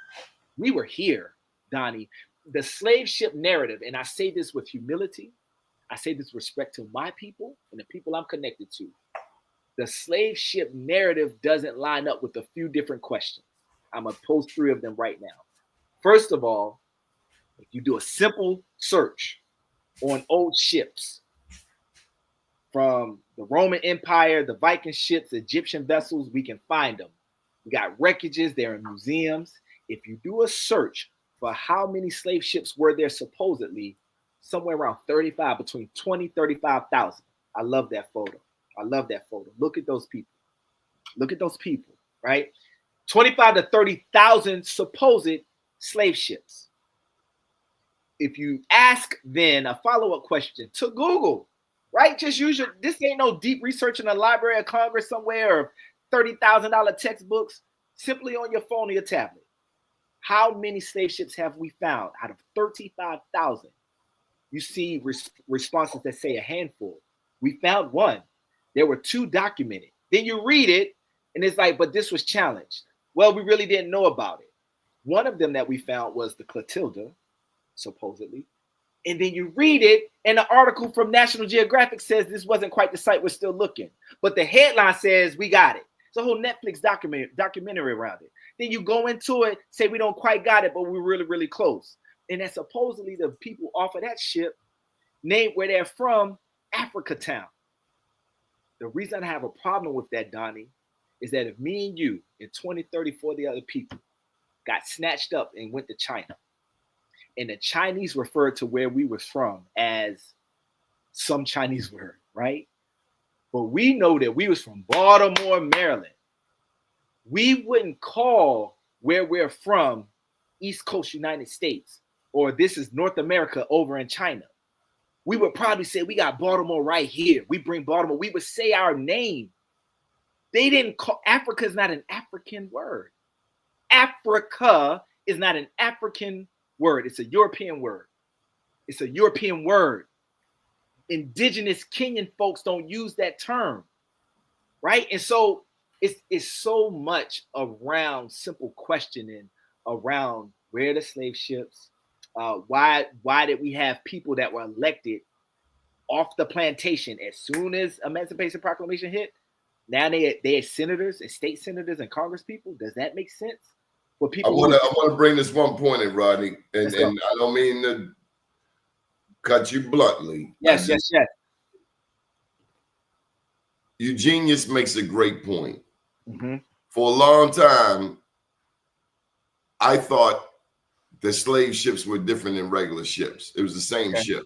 We were here, Donnie. The slave ship narrative, and I say this with humility, I say this with respect to my people and the people I'm connected to. The slave ship narrative doesn't line up with a few different questions. I'm going to post 3 of them right now. First of all, if you do a simple search on old ships from the Roman Empire, the Viking ships, Egyptian vessels, we can find them. We got wreckages, they're in museums. If you do a search for how many slave ships were there supposedly, somewhere around 35, between 20, 35,000. I love that photo. I love that photo. Look at those people. Look at those people, right? 25 to 30,000 supposed slave ships. If you ask then a follow-up question to Google, right? Just use your, this ain't no deep research in the Library of Congress somewhere or $30,000 textbooks, simply on your phone or your tablet. How many slave ships have we found out of 35,000? You see responses that say a handful. We found 1. There were 2 documented. Then you read it, and it's like, but this was challenged. Well, we really didn't know about it. One of them that we found was the Clotilda, supposedly. And then you read it, and the article from National Geographic says this wasn't quite the site, we're still looking. But the headline says we got it. It's a whole Netflix documentary around it. Then you go into it, say we don't quite got it, but we're really, really close. And then supposedly the people off of that ship named where they're from, Africa Town. The reason I have a problem with that, Donnie, is that if me and you and 20, 30, 40 other people got snatched up and went to China, and the Chinese referred to where we were from as some Chinese word, right? But we know that we was from Baltimore, Maryland. We wouldn't call where we're from East Coast United States, or this is North America over in China. We would probably say we got Baltimore right here. We bring Baltimore. We would say our name. They didn't call, Africa is not an African word. Africa is not an African word. It's a European word. It's a European word. Indigenous Kenyan folks don't use that term, right? And so it's so much around simple questioning around where the slave ships, why did we have people that were elected off the plantation as soon as Emancipation Proclamation hit? Now they are senators and state senators and Congress people. Does that make sense? For people, I want to bring this one point in, Rodney, and I don't mean to cut you bluntly. Yes. Eugenius makes a great point. Mm-hmm. For a long time, I thought the slave ships were different than regular ships. It was the same ship.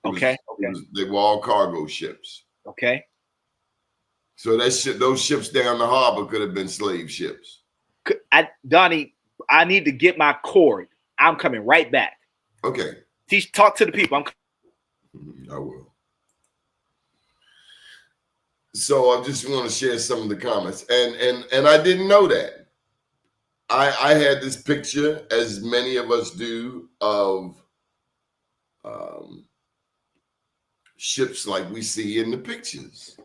They were all cargo ships. Okay. So those ships down the harbor could have been slave ships. Donnie, I need to get my cord. I'm coming right back. Okay. Talk to the people. I will. So I just want to share some of the comments, and I didn't know that. I had this picture, as many of us do, of ships like we see in the pictures.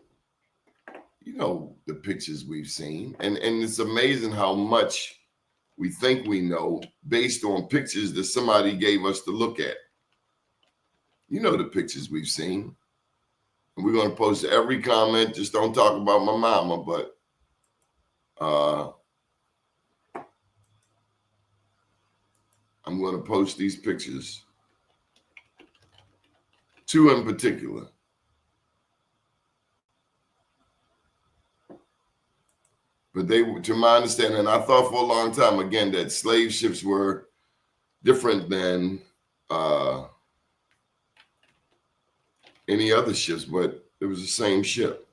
You know, the pictures we've seen, and it's amazing how much we think we know based on pictures that somebody gave us to look at. You know the pictures we've seen. And we're going to post every comment. Just don't talk about my mama, but I'm going to post these pictures. 2 in particular. But they, to my understanding, I thought for a long time, again, that slave ships were different than any other ships, but it was the same ship.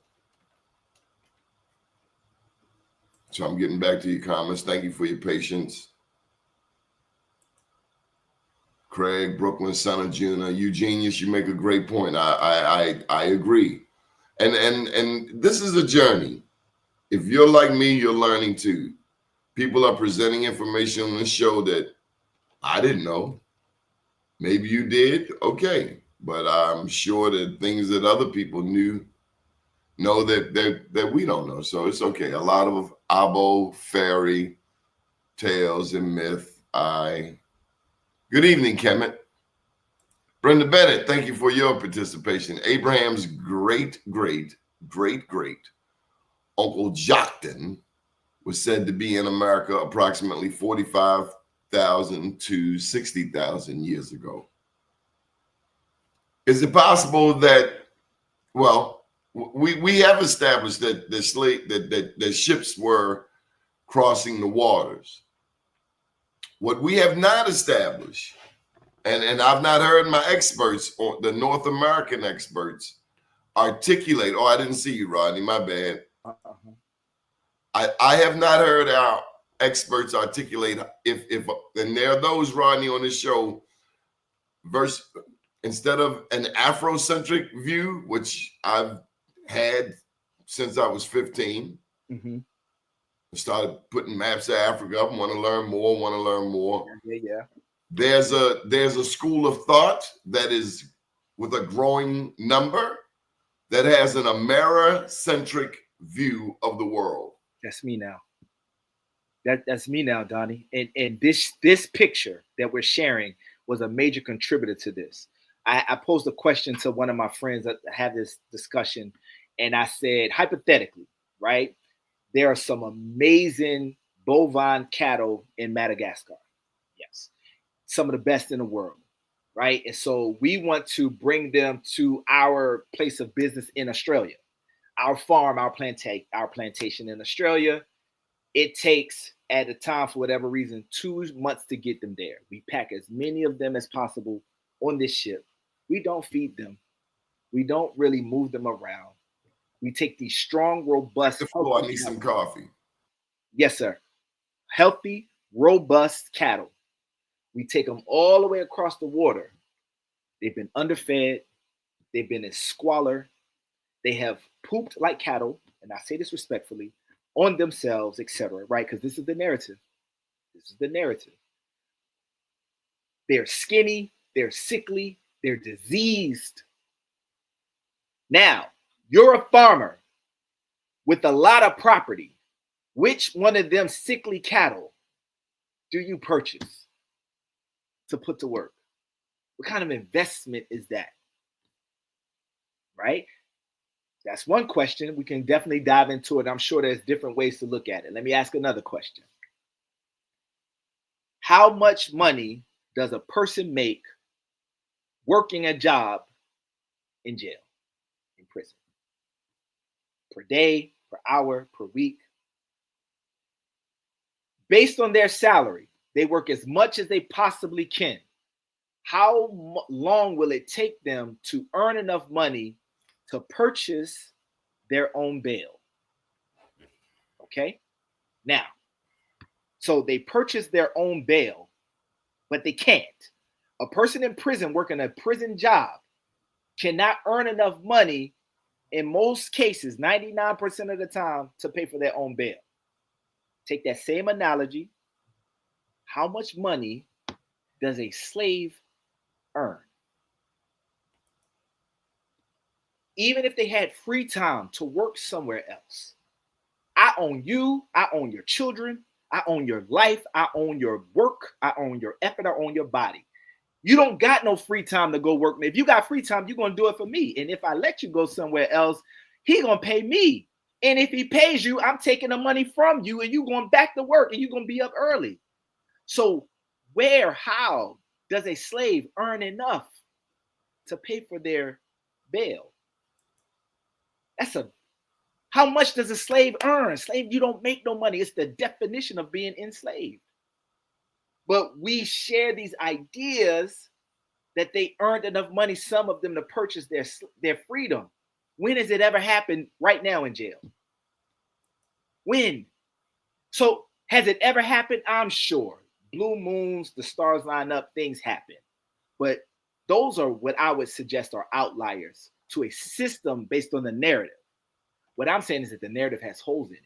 So I'm getting back to your comments. Thank you for your patience. Craig, Brooklyn, son of Juna, Eugenius, you make a great point. I agree. And this is a journey. If you're like me, you're learning too. People are presenting information on the show that I didn't know. Maybe you did. Okay. But I'm sure that things that other people know that we don't know. So it's okay. A lot of Abo, fairy tales and myth. Good evening, Kemet. Brenda Bennett, thank you for your participation. Abraham's great Uncle Joktan was said to be in America approximately 45,000 to 60,000 years ago. Is it possible that, well, we have established that the ships were crossing the waters. What we have not established, and I've not heard my experts, or the North American experts, articulate. Oh, I didn't see you, Rodney. My bad. I have not heard our experts articulate if and there are those, Rodney, on this show, instead of an Afrocentric view, which I've had since I was 15. Mm-hmm. I started putting maps of Africa up, want to learn more. Yeah. There's a school of thought that is with a growing number that has an Americentric view of the world. That's me now. That's me now, Donnie. And this picture that we're sharing was a major contributor to this. I posed a question to one of my friends that had this discussion, and I said, hypothetically, right? There are some amazing bovine cattle in Madagascar. Yes. Some of the best in the world, right? And so we want to bring them to our place of business in Australia. Our farm, our plantation in Australia. It takes, at the time, for whatever reason, 2 months to get them there. We pack as many of them as possible on this ship. We don't feed them. We don't really move them around. We take these strong, robust. I need some coffee. Yes, sir. Healthy, robust cattle. We take them all the way across the water. They've been underfed. They've been in squalor. They have pooped like cattle, and I say this respectfully, on themselves, etc. Right? Because this is the narrative. They're skinny. They're sickly. They're diseased. Now, you're a farmer with a lot of property. Which one of them sickly cattle do you purchase to put to work? What kind of investment is that? Right? That's one question. We can definitely dive into it. I'm sure there's different ways to look at it. Let me ask another question. How much money does a person make working a job in jail, in prison. Per day, per hour, per week. Based on their salary, they work as much as they possibly can. How long will it take them to earn enough money to purchase their own bail? Okay? Now, so they purchase their own bail, but they can't. A person in prison working a prison job cannot earn enough money in most cases, 99% of the time, to pay for their own bail. Take that same analogy. How much money does a slave earn? Even if they had free time to work somewhere else. I own you, I own your children, I own your life, I own your work, I own your effort, I own your body. You don't got no free time to go work. If you got free time, you're going to do it for me. And if I let you go somewhere else, he going to pay me. And if he pays you, I'm taking the money from you and you going back to work and you're going to be up early. So how does a slave earn enough to pay for their bail? How much does a slave earn? Slave, you don't make no money. It's the definition of being enslaved. But we share these ideas that they earned enough money, some of them, to purchase their freedom. When has it ever happened right now in jail? When? So has it ever happened? I'm sure. Blue moons, the stars line up, things happen. But those are what I would suggest are outliers to a system based on the narrative. What I'm saying is that the narrative has holes in it.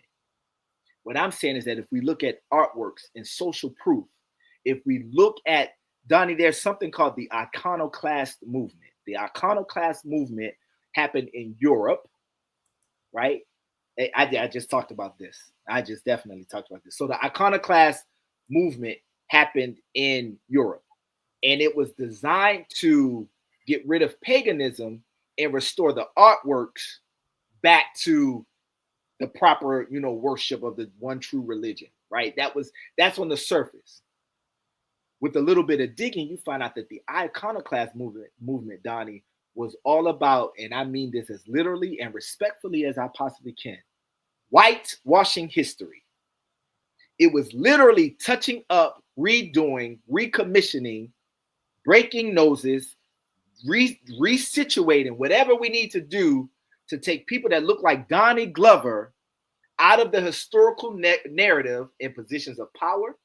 What I'm saying is that if we look at artworks and social proof, if we look at, Donnie, there's something called the iconoclast movement. The iconoclast movement happened in Europe, right? I just talked about this. I just definitely talked about this. So the iconoclast movement happened in Europe, and it was designed to get rid of paganism and restore the artworks back to the proper, worship of the one true religion, right? That's on the surface. With a little bit of digging, you find out that the iconoclast movement, Donnie, was all about, and I mean this as literally and respectfully as I possibly can, whitewashing history. It was literally touching up, redoing, recommissioning, breaking noses, resituating, whatever we need to do to take people that look like Donnie Glover out of the historical narrative in positions of power,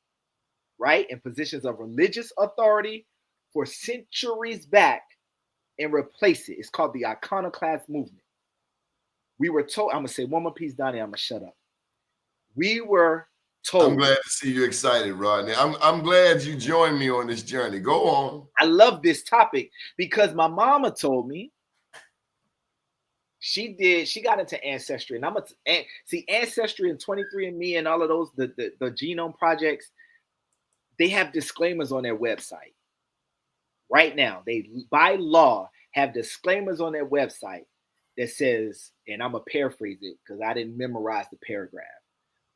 right? In positions of religious authority for centuries back, and replace it. It's called the iconoclast movement. We were told, I'm going to say one more piece, Donnie, I'm going to shut up. We were told. I'm glad to see you excited, Rodney. I'm glad you joined me on this journey. Go on. I love this topic because my mama told me she got into ancestry. And see Ancestry and 23andMe and all of those, the genome projects, they have disclaimers on their website. Right now, they, by law, have disclaimers on their website that says, and I'm going to paraphrase it because I didn't memorize the paragraph,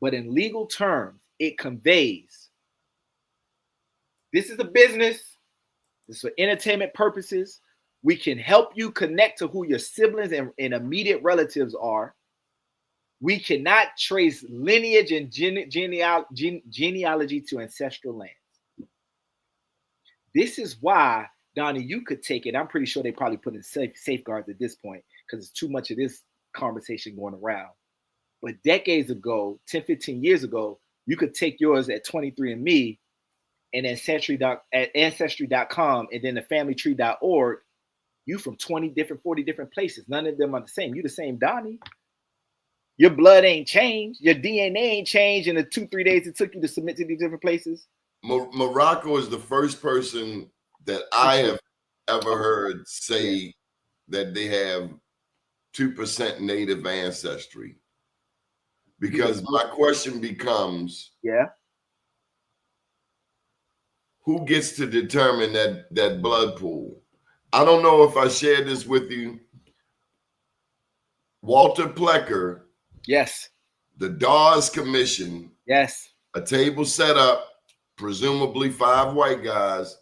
but in legal terms, it conveys, this is a business, this is for entertainment purposes. We can help you connect to who your siblings and immediate relatives are. We cannot trace lineage and genealogy to ancestral lands. This is why, Donnie, you could take it. I'm pretty sure they probably put in safeguards at this point because it's too much of this conversation going around. But decades ago, 10, 15 years ago, you could take yours at 23andMe and Ancestry.com and then the familytree.org. You from 40 different places. None of them are the same. You the same Donnie. Your blood ain't changed. Your DNA ain't changed in the 2-3 days it took you to submit to these different places. Morocco is the first person that I have ever heard say that they have 2% native ancestry. Because my question becomes, who gets to determine that blood pool? I don't know if I shared this with you. Walter Plecker, the Dawes Commission, a table set up, presumably 5 white guys,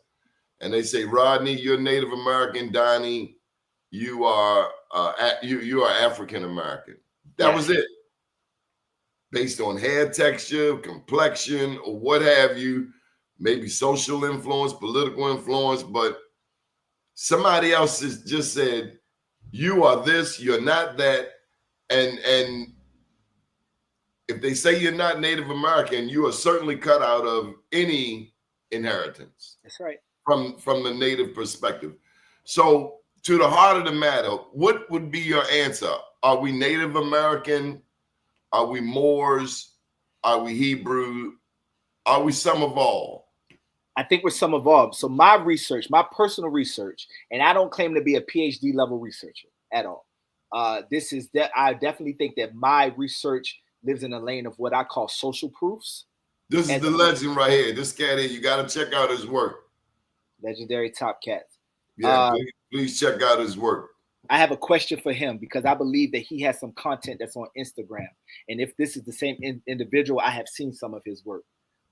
and they say, Rodney, you're Native American. Donnie, you are you are African American. That was it. Based on hair texture, complexion, or what have you, maybe social influence, political influence, but somebody else has just said, you are this, you're not that. And if they say you're not Native American, you are certainly cut out of any inheritance. That's right. From the Native perspective. So to the heart of the matter, what would be your answer? Are we Native American? Are we Moors? Are we Hebrew? Are we some of all? I think we're some of all. So my research, my personal research, and I don't claim to be a PhD level researcher at all. This is that I definitely think that my research lives in a lane of what I call social proofs. This is the legend right here. This cat here, you got to check out his work. Legendary Top Cats. Yeah, please check out his work. I have a question for him because I believe that he has some content that's on Instagram. And if this is the same individual, I have seen some of his work.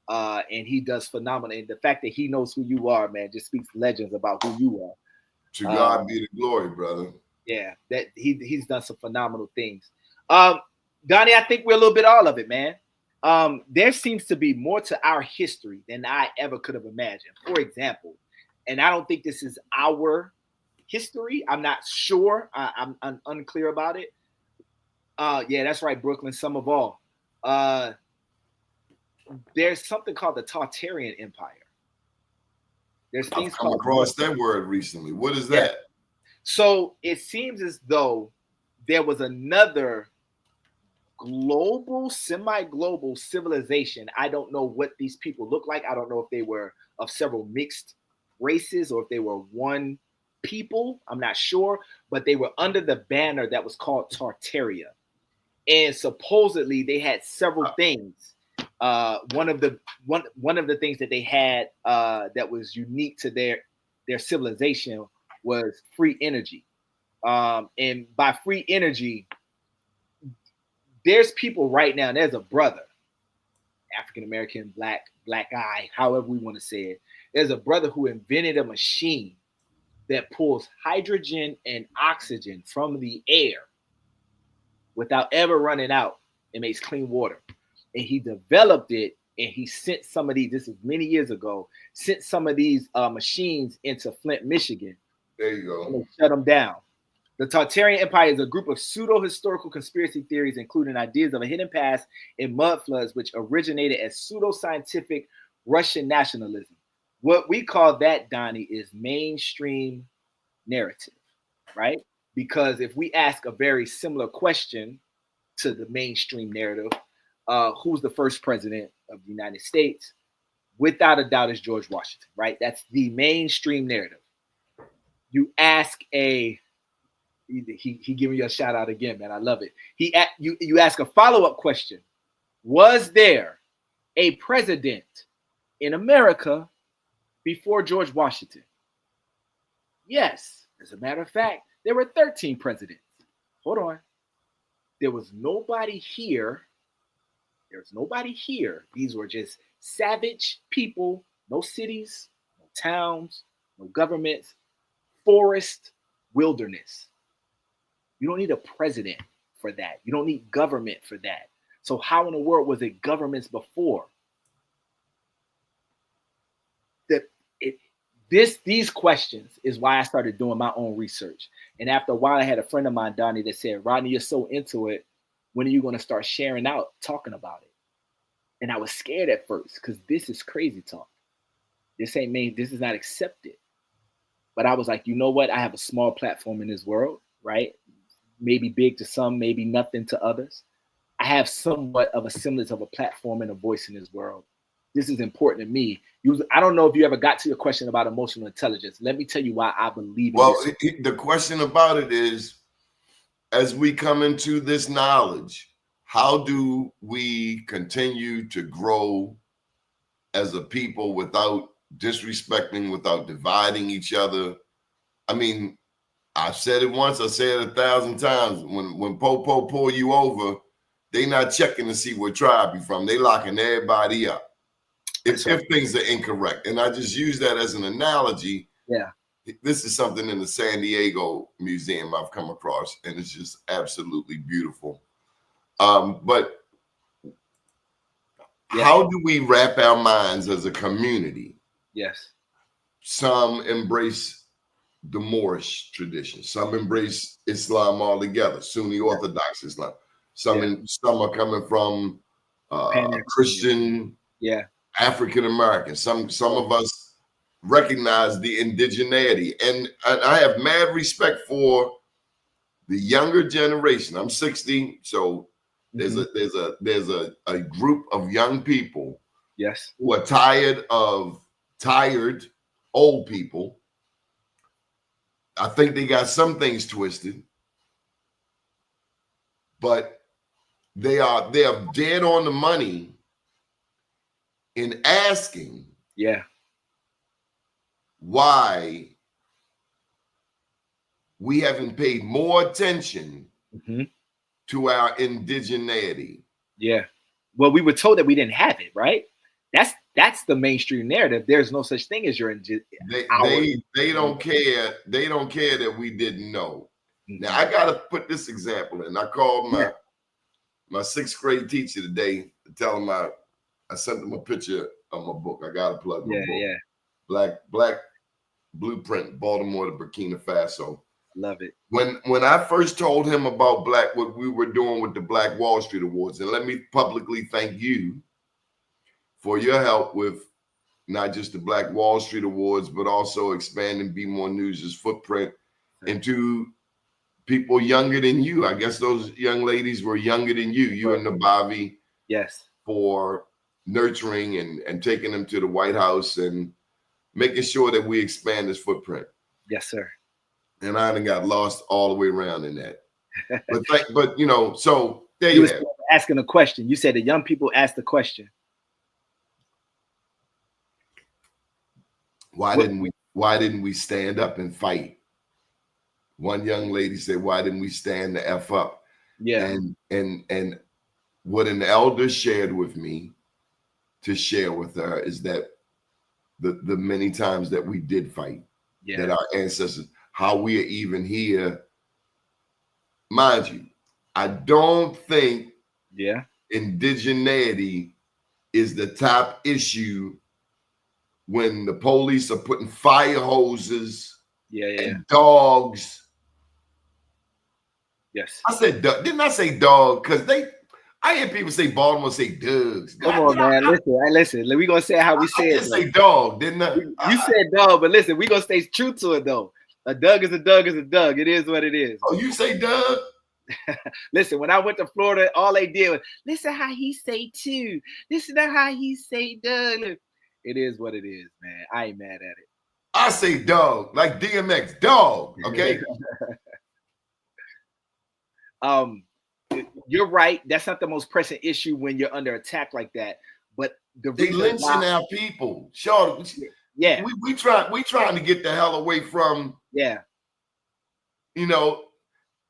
And he does phenomenal. And the fact that he knows who you are, man, just speaks legends about who you are. To God be the glory, brother. Yeah, that he's done some phenomenal things. Donnie, I think we're a little bit all of it, man. There seems to be more to our history than I ever could have imagined. For example, and I don't think this is our history. I'm not sure. I'm unclear about it. Yeah, that's right, Brooklyn, some of all. There's something called the Tartarian Empire. There's things I've come across that word recently. What is that? So it seems as though there was another global, semi-global civilization. I don't know what these people look like. I don't know if they were of several mixed races or if they were one people. I'm not sure, but they were under the banner that was called Tartaria. And supposedly they had several things. One of the things that they had that was unique to their civilization was free energy. And by free energy, there's people right now, there's a brother, African-American, black guy, however we want to say it. There's a brother who invented a machine that pulls hydrogen and oxygen from the air without ever running out and makes clean water. And he developed it, and he sent some of these, this is many years ago, sent some of these machines into Flint, Michigan. There you go. And they shut them down. The Tartarian Empire is a group of pseudo-historical conspiracy theories, including ideas of a hidden past and mud floods, which originated as pseudo-scientific Russian nationalism. What we call that, Donnie, is mainstream narrative, right? Because if we ask a very similar question to the mainstream narrative, who's the first president of the United States? Without a doubt, is George Washington, right? That's the mainstream narrative. You ask he giving you a shout out again, man. I love it. You ask a follow-up question. Was there a president in America before George Washington? Yes. As a matter of fact, there were 13 presidents. Hold on. There was nobody here. There's nobody here. These were just savage people, no cities, no towns, no governments, forest, wilderness. You don't need a president for that. You don't need government for that. So how in the world was it governments before? These questions is why I started doing my own research. And after a while, I had a friend of mine, Donnie, that said, Rodney, you're so into it. When are you going to start sharing out, talking about it? And I was scared at first because this is crazy talk. This is not accepted. But I was like, you know what? I have a small platform in this world, right? Maybe big to some, maybe nothing to others. I have somewhat of a semblance of a platform and a voice in this world. This is important to me. I don't know if you ever got to your question about emotional intelligence. Let me tell you why I believe in this. The question about it is, as we come into this knowledge, how do we continue to grow as a people without disrespecting, without dividing each other? I mean, I've said it once, I said it 1,000 times. When Popo pull you over, they not checking to see what tribe you from. They locking everybody up. if things are incorrect. And I just use that as an analogy. Yeah. This is something in the San Diego Museum I've come across, and it's just absolutely beautiful. But how do we wrap our minds as a community? Yes. Some embrace the Moorish tradition. Some embrace Islam altogether, Sunni Orthodox Islam. Some are coming from Christian, African American. Some of us recognize the indigeneity, and I have mad respect for the younger generation. I'm 60, so there's a group of young people, who are tired old people. I think they got some things twisted, but they are dead on the money in asking why we haven't paid more attention to our indigeneity. Yeah. Well, we were told that we didn't have it, right? That's the mainstream narrative. There's no such thing as your they don't care. They don't care that we didn't know. Now I gotta put this example in. I called my 6th grade teacher today to tell him I sent him a picture of my book. I gotta plug my book. Black Blueprint, Baltimore to Burkina Faso. Love it. When I first told him about what we were doing with the Black Wall Street Awards, and let me publicly thank you for your help with not just the Black Wall Street Awards, but also expanding Be More News' footprint into people younger than you. I guess those young ladies were younger than you and Nabavi. Yes. For nurturing and taking them to the White House and making sure that we expand this footprint. Yes, sir. And I done got lost all the way around in that. But you know, so there you have it. Asking a question. You said the young people asked the question. Why didn't we stand up and fight? One young lady said, why didn't we stand the F up? Yeah. And what an elder shared with me to share with her is that the many times that we did fight, that our ancestors, how we are even here. Mind you, I don't think indigeneity is the top issue when the police are putting fire hoses and dogs. Yes. I said, didn't I say dog? Because I hear people say Baltimore say dogs. Come on, man. Listen. We gonna say how we say it. I say dog, didn't I? You said dog, but listen, we gonna stay true to it though. A Doug is a Doug is a Doug. It is what it is. Oh, you say Doug? Listen, when I went to Florida, all they did was listen how he say too. Listen to how he say Doug. It is what it is, man. I ain't mad at it. I say dog, like DMX, dog. Okay. You're right. That's not the most pressing issue when you're under attack like that. But they lynching our people. Sure. Yeah. We trying to get the hell away from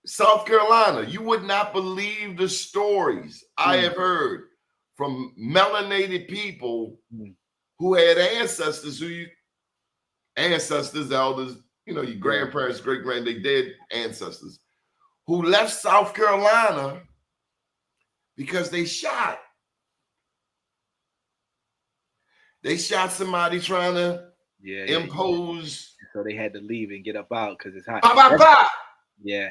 South Carolina. You would not believe the stories I have heard from melanated people who had ancestors, elders, your grandparents, great-grand, they dead ancestors, who left South Carolina because they shot. They shot somebody trying to impose. So they had to leave and get up out because it's hot. Yeah.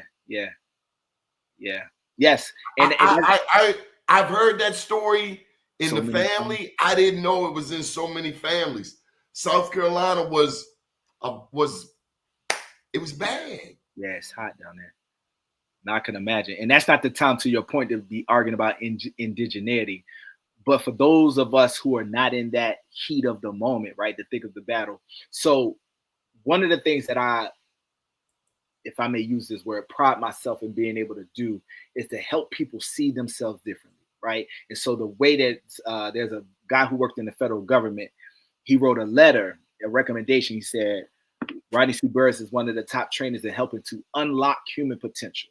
Yes. And I've heard that story in the family. I didn't know it was in so many families. South Carolina was bad. Yeah, it's hot down there. Now I can imagine. And that's not the time, to your point, to be arguing about indigeneity. But for those of us who are not in that heat of the moment, right, the thick of the battle. So one of the things that I, if I may use this word, pride myself in being able to do is to help people see themselves differently, right? And so the way that there's a guy who worked in the federal government, he wrote a letter, a recommendation. He said, Rodney C. Burris is one of the top trainers in helping to unlock human potential.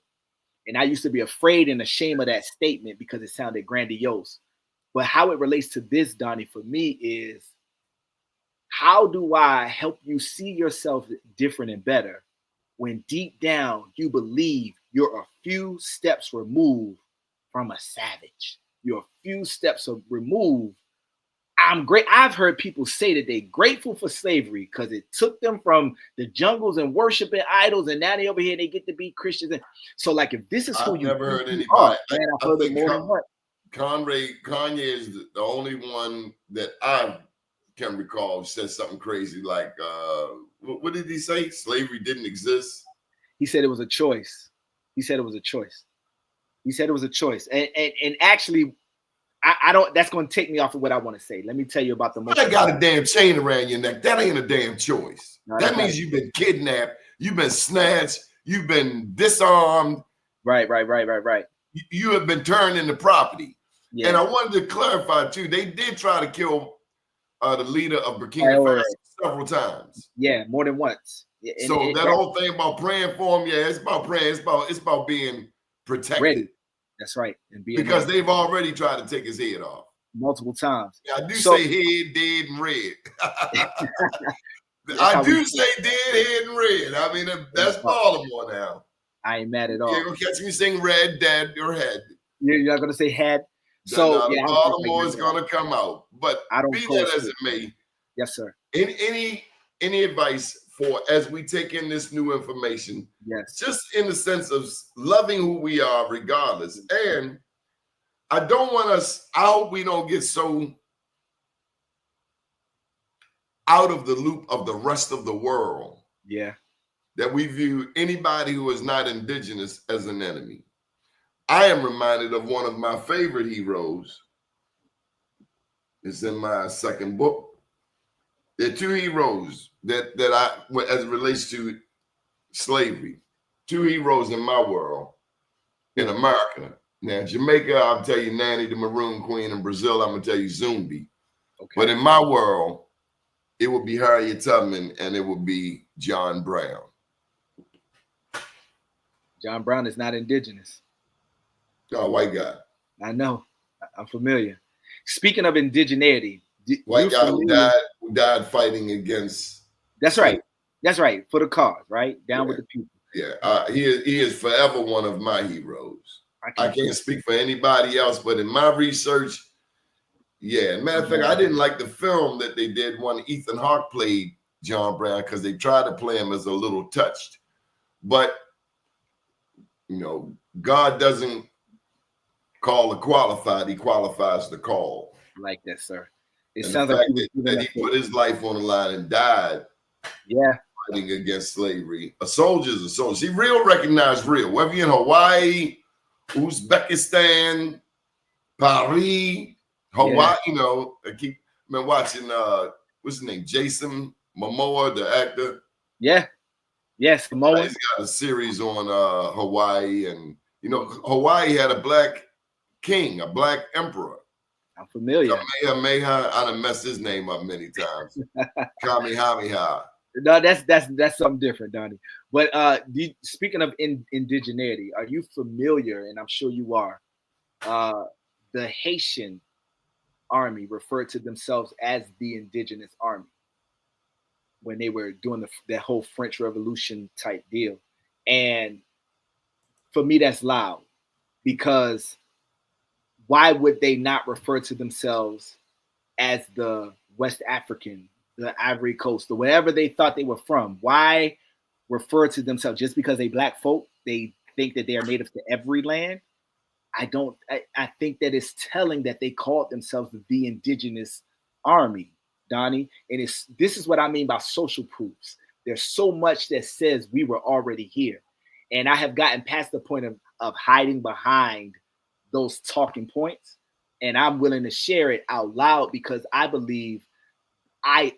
And I used to be afraid and ashamed of that statement because it sounded grandiose. But how it relates to this, Donnie, for me is, how do I help you see yourself different and better when deep down you believe you're a few steps removed from a savage? You're a few steps removed. I'm great. I've heard people say that they're grateful for slavery because it took them from the jungles and worshiping idols, and now they over here, they get to be Christians. And so, like, if this is who I've you never heard anybody. man, I've heard it more than one. Kanye is the only one that I can recall said something crazy like, what did he say? Slavery didn't exist. He said it was a choice. He said it was a choice. He said it was a choice. And actually, I don't. That's going to take me off of what I want to say. Let me tell you about the most. I got a damn chain around your neck. That ain't a damn choice. No, that means you've been kidnapped. You've been snatched. You've been disarmed. Right. You have been turned into property. Yeah. And I wanted to clarify too. They did try to kill the leader of Burkina Faso several times. Yeah, more than once. So that whole thing about praying for him, yeah, it's about praying. It's about being protected. Ready. That's right. And because they've already tried to take his head off multiple times. Yeah, I do say head, dead, and red. I do say dead, head, and red. I mean, that's Baltimore now. I ain't mad at all. You're gonna catch me saying red, dead, or head. You're not gonna say head. So yeah, Baltimore is gonna come out. But I don't. Be that as it may. Yes, sir. Any advice for as we take in this new information? Yes. Just in the sense of loving who we are, regardless. And I don't want us. I hope we don't get so out of the loop of the rest of the world. Yeah. That we view anybody who is not indigenous as an enemy. I am reminded of one of my favorite heroes. It's in my second book. There are two heroes that I, as it relates to slavery, two heroes in my world, in America. Now, Jamaica, I'll tell you Nanny the Maroon Queen. In Brazil, I'm going to tell you Zumbi. Okay. But in my world, it would be Harriet Tubman and it would be John Brown. John Brown is not indigenous. Oh, white guy. I know. I'm familiar. Speaking of indigeneity, white guy who died fighting against. That's right. That's right. For the cause, right? Down with the people. Yeah. He is forever one of my heroes. I can't speak for anybody else, but in my research, yeah. Matter of fact, I didn't like the film that they did when Ethan Hawke played John Brown because they tried to play him as a little touched. But, you know, God doesn't call the qualified, he qualifies the call. I like that, sir. It and sounds like he put his life on the line and died. Yeah. Fighting against slavery. A soldier's a soldier. See, real recognized real. Whether you're in Hawaii, Uzbekistan, Paris, Hawaii, you know, I've been watching what's his name? Jason Momoa, the actor. Yeah. Yes, Momoa. He's got a series on Hawaii, and you know, Hawaii had a black king, a black emperor. I'm familiar. Kamehameha, I done messed his name up many times. Kamehameha. No, that's something different, Donnie. But speaking of indigeneity, are you familiar, and I'm sure you are, the Haitian army referred to themselves as the indigenous army when they were doing that whole French Revolution type deal. And for me, that's loud, because why would they not refer to themselves as the West African, the Ivory Coast, or wherever they thought they were from? Why refer to themselves just because they black folk? They think that they are native to every land. I think that it's telling that they called themselves the indigenous army, Donnie. And this is what I mean by social proofs. There's so much that says we were already here. And I have gotten past the point of hiding behind those talking points. And I'm willing to share it out loud because I believe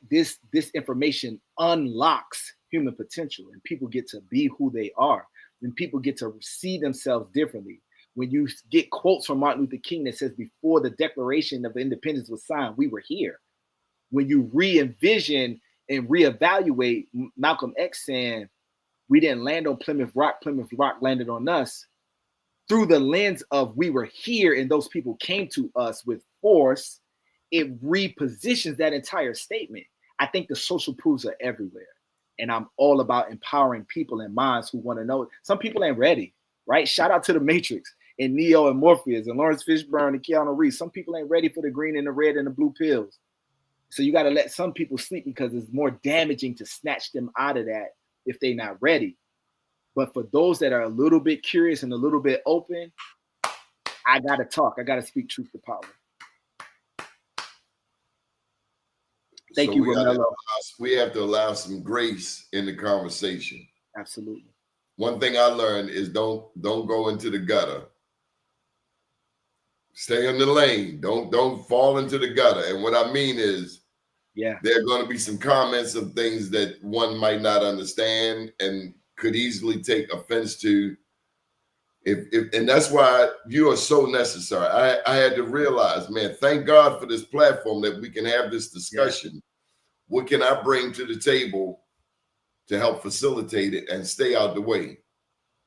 this information unlocks human potential, and people get to be who they are, and people get to see themselves differently. When you get quotes from Martin Luther King that says, before the Declaration of Independence was signed, we were here. When you re-envision and reevaluate Malcolm X saying, we didn't land on Plymouth Rock landed on us. through the lens of we were here and those people came to us with force, it repositions that entire statement. I think the social proofs are everywhere. And I'm all about empowering people and minds who want to know. Some people ain't ready, right? Shout out to the Matrix and Neo and Morpheus and Lawrence Fishburne and Keanu Reeves. Some people ain't ready for the green and the red and the blue pills. So you got to let some people sleep because it's more damaging to snatch them out of that if they're not ready. But for those that are a little bit curious and a little bit open, I got to talk. I got to speak truth to power. Thank you, Romello. We have to allow some grace in the conversation. Absolutely. One thing I learned is don't go into the gutter. Stay in the lane. Don't fall into the gutter. And what I mean is, there are going to be some comments of things that one might not understand and could easily take offense to. And that's why you are so necessary. I had to realize, man, thank God for this platform that we can have this discussion. Yeah. What can I bring to the table to help facilitate it and stay out the way?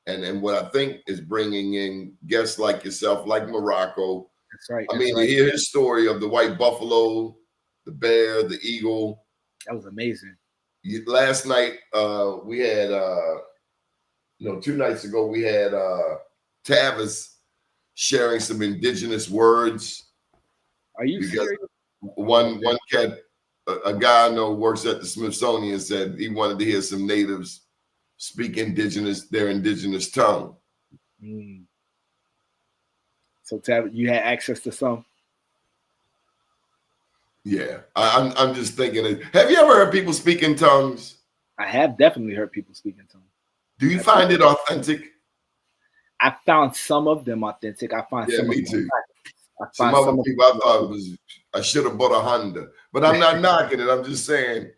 And what I think is bringing in guests like yourself, like Morocco. That's right. I mean, to hear his story of the white buffalo, the bear, the eagle. That was amazing. Last night, we had, 2 nights ago, we had Tavis sharing some indigenous words. Are you serious? One cat, a guy I know works at the Smithsonian, said he wanted to hear some natives speak their indigenous tongue. Mm. So Tavis, you had access to some? Yeah, I'm just thinking. Have you ever heard people speak in tongues? I have definitely heard people speak in tongues. Do you find it authentic? I found some of them authentic. I find some me of them too. Some other people I thought I should have bought a Honda, but I'm not knocking it. I'm just saying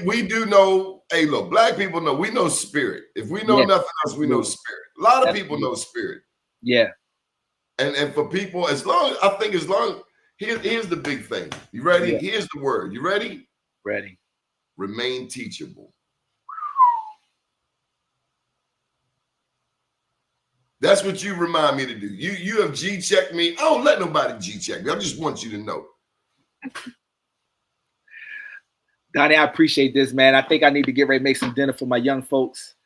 we do know. Hey, look, black people know. We know spirit. If we know nothing else, we know spirit. A lot of people know spirit. Yeah. And for people, as long here's the big thing. You ready? Yeah. Here's the word. You ready? Ready. Remain teachable. That's what you remind me to do. You have G-checked me. I don't let nobody G-check me. I just want you to know. Donnie, I appreciate this, man. I think I need to get ready to make some dinner for my young folks.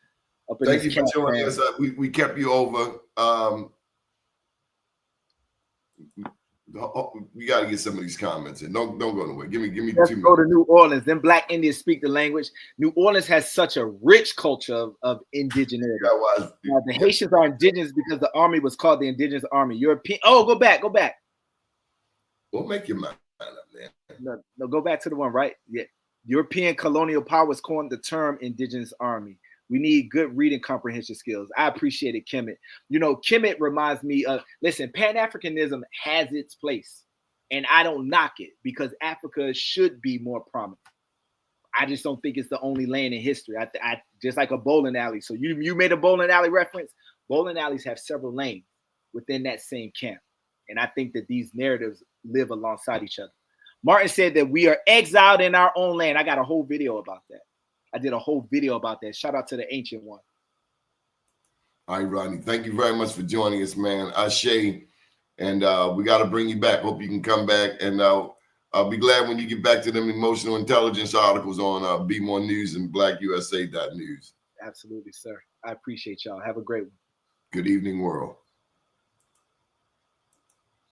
Thank you for joining us. We kept you over. We got to get some of these comments in. Don't go nowhere. Give me Let's 2 minutes. Go to New Orleans. Then Black Indians speak the language. New Orleans has such a rich culture of indigeneity. The Haitians are indigenous because the army was called the Indigenous Army. European. Oh, go back. We'll make your mind up, man. No, go back to the one, right? Yeah. European colonial powers coined the term Indigenous Army. We need good reading comprehension skills. I appreciate it, Kemet. Kemet reminds me of, listen, Pan-Africanism has its place. And I don't knock it because Africa should be more prominent. I just don't think it's the only land in history. I just like a bowling alley. So you made a bowling alley reference. Bowling alleys have several lanes within that same camp. And I think that these narratives live alongside each other. Martin said that we are exiled in our own land. I got a whole video about that. I did a whole video about that. Shout out to the ancient one. All right, Rodney. Thank you very much for joining us, man. Ashe. And we got to bring you back. Hope you can come back. And I'll be glad when you get back to them emotional intelligence articles on Be More News and blackusa.news. Absolutely, sir. I appreciate y'all. Have a great one. Good evening, world.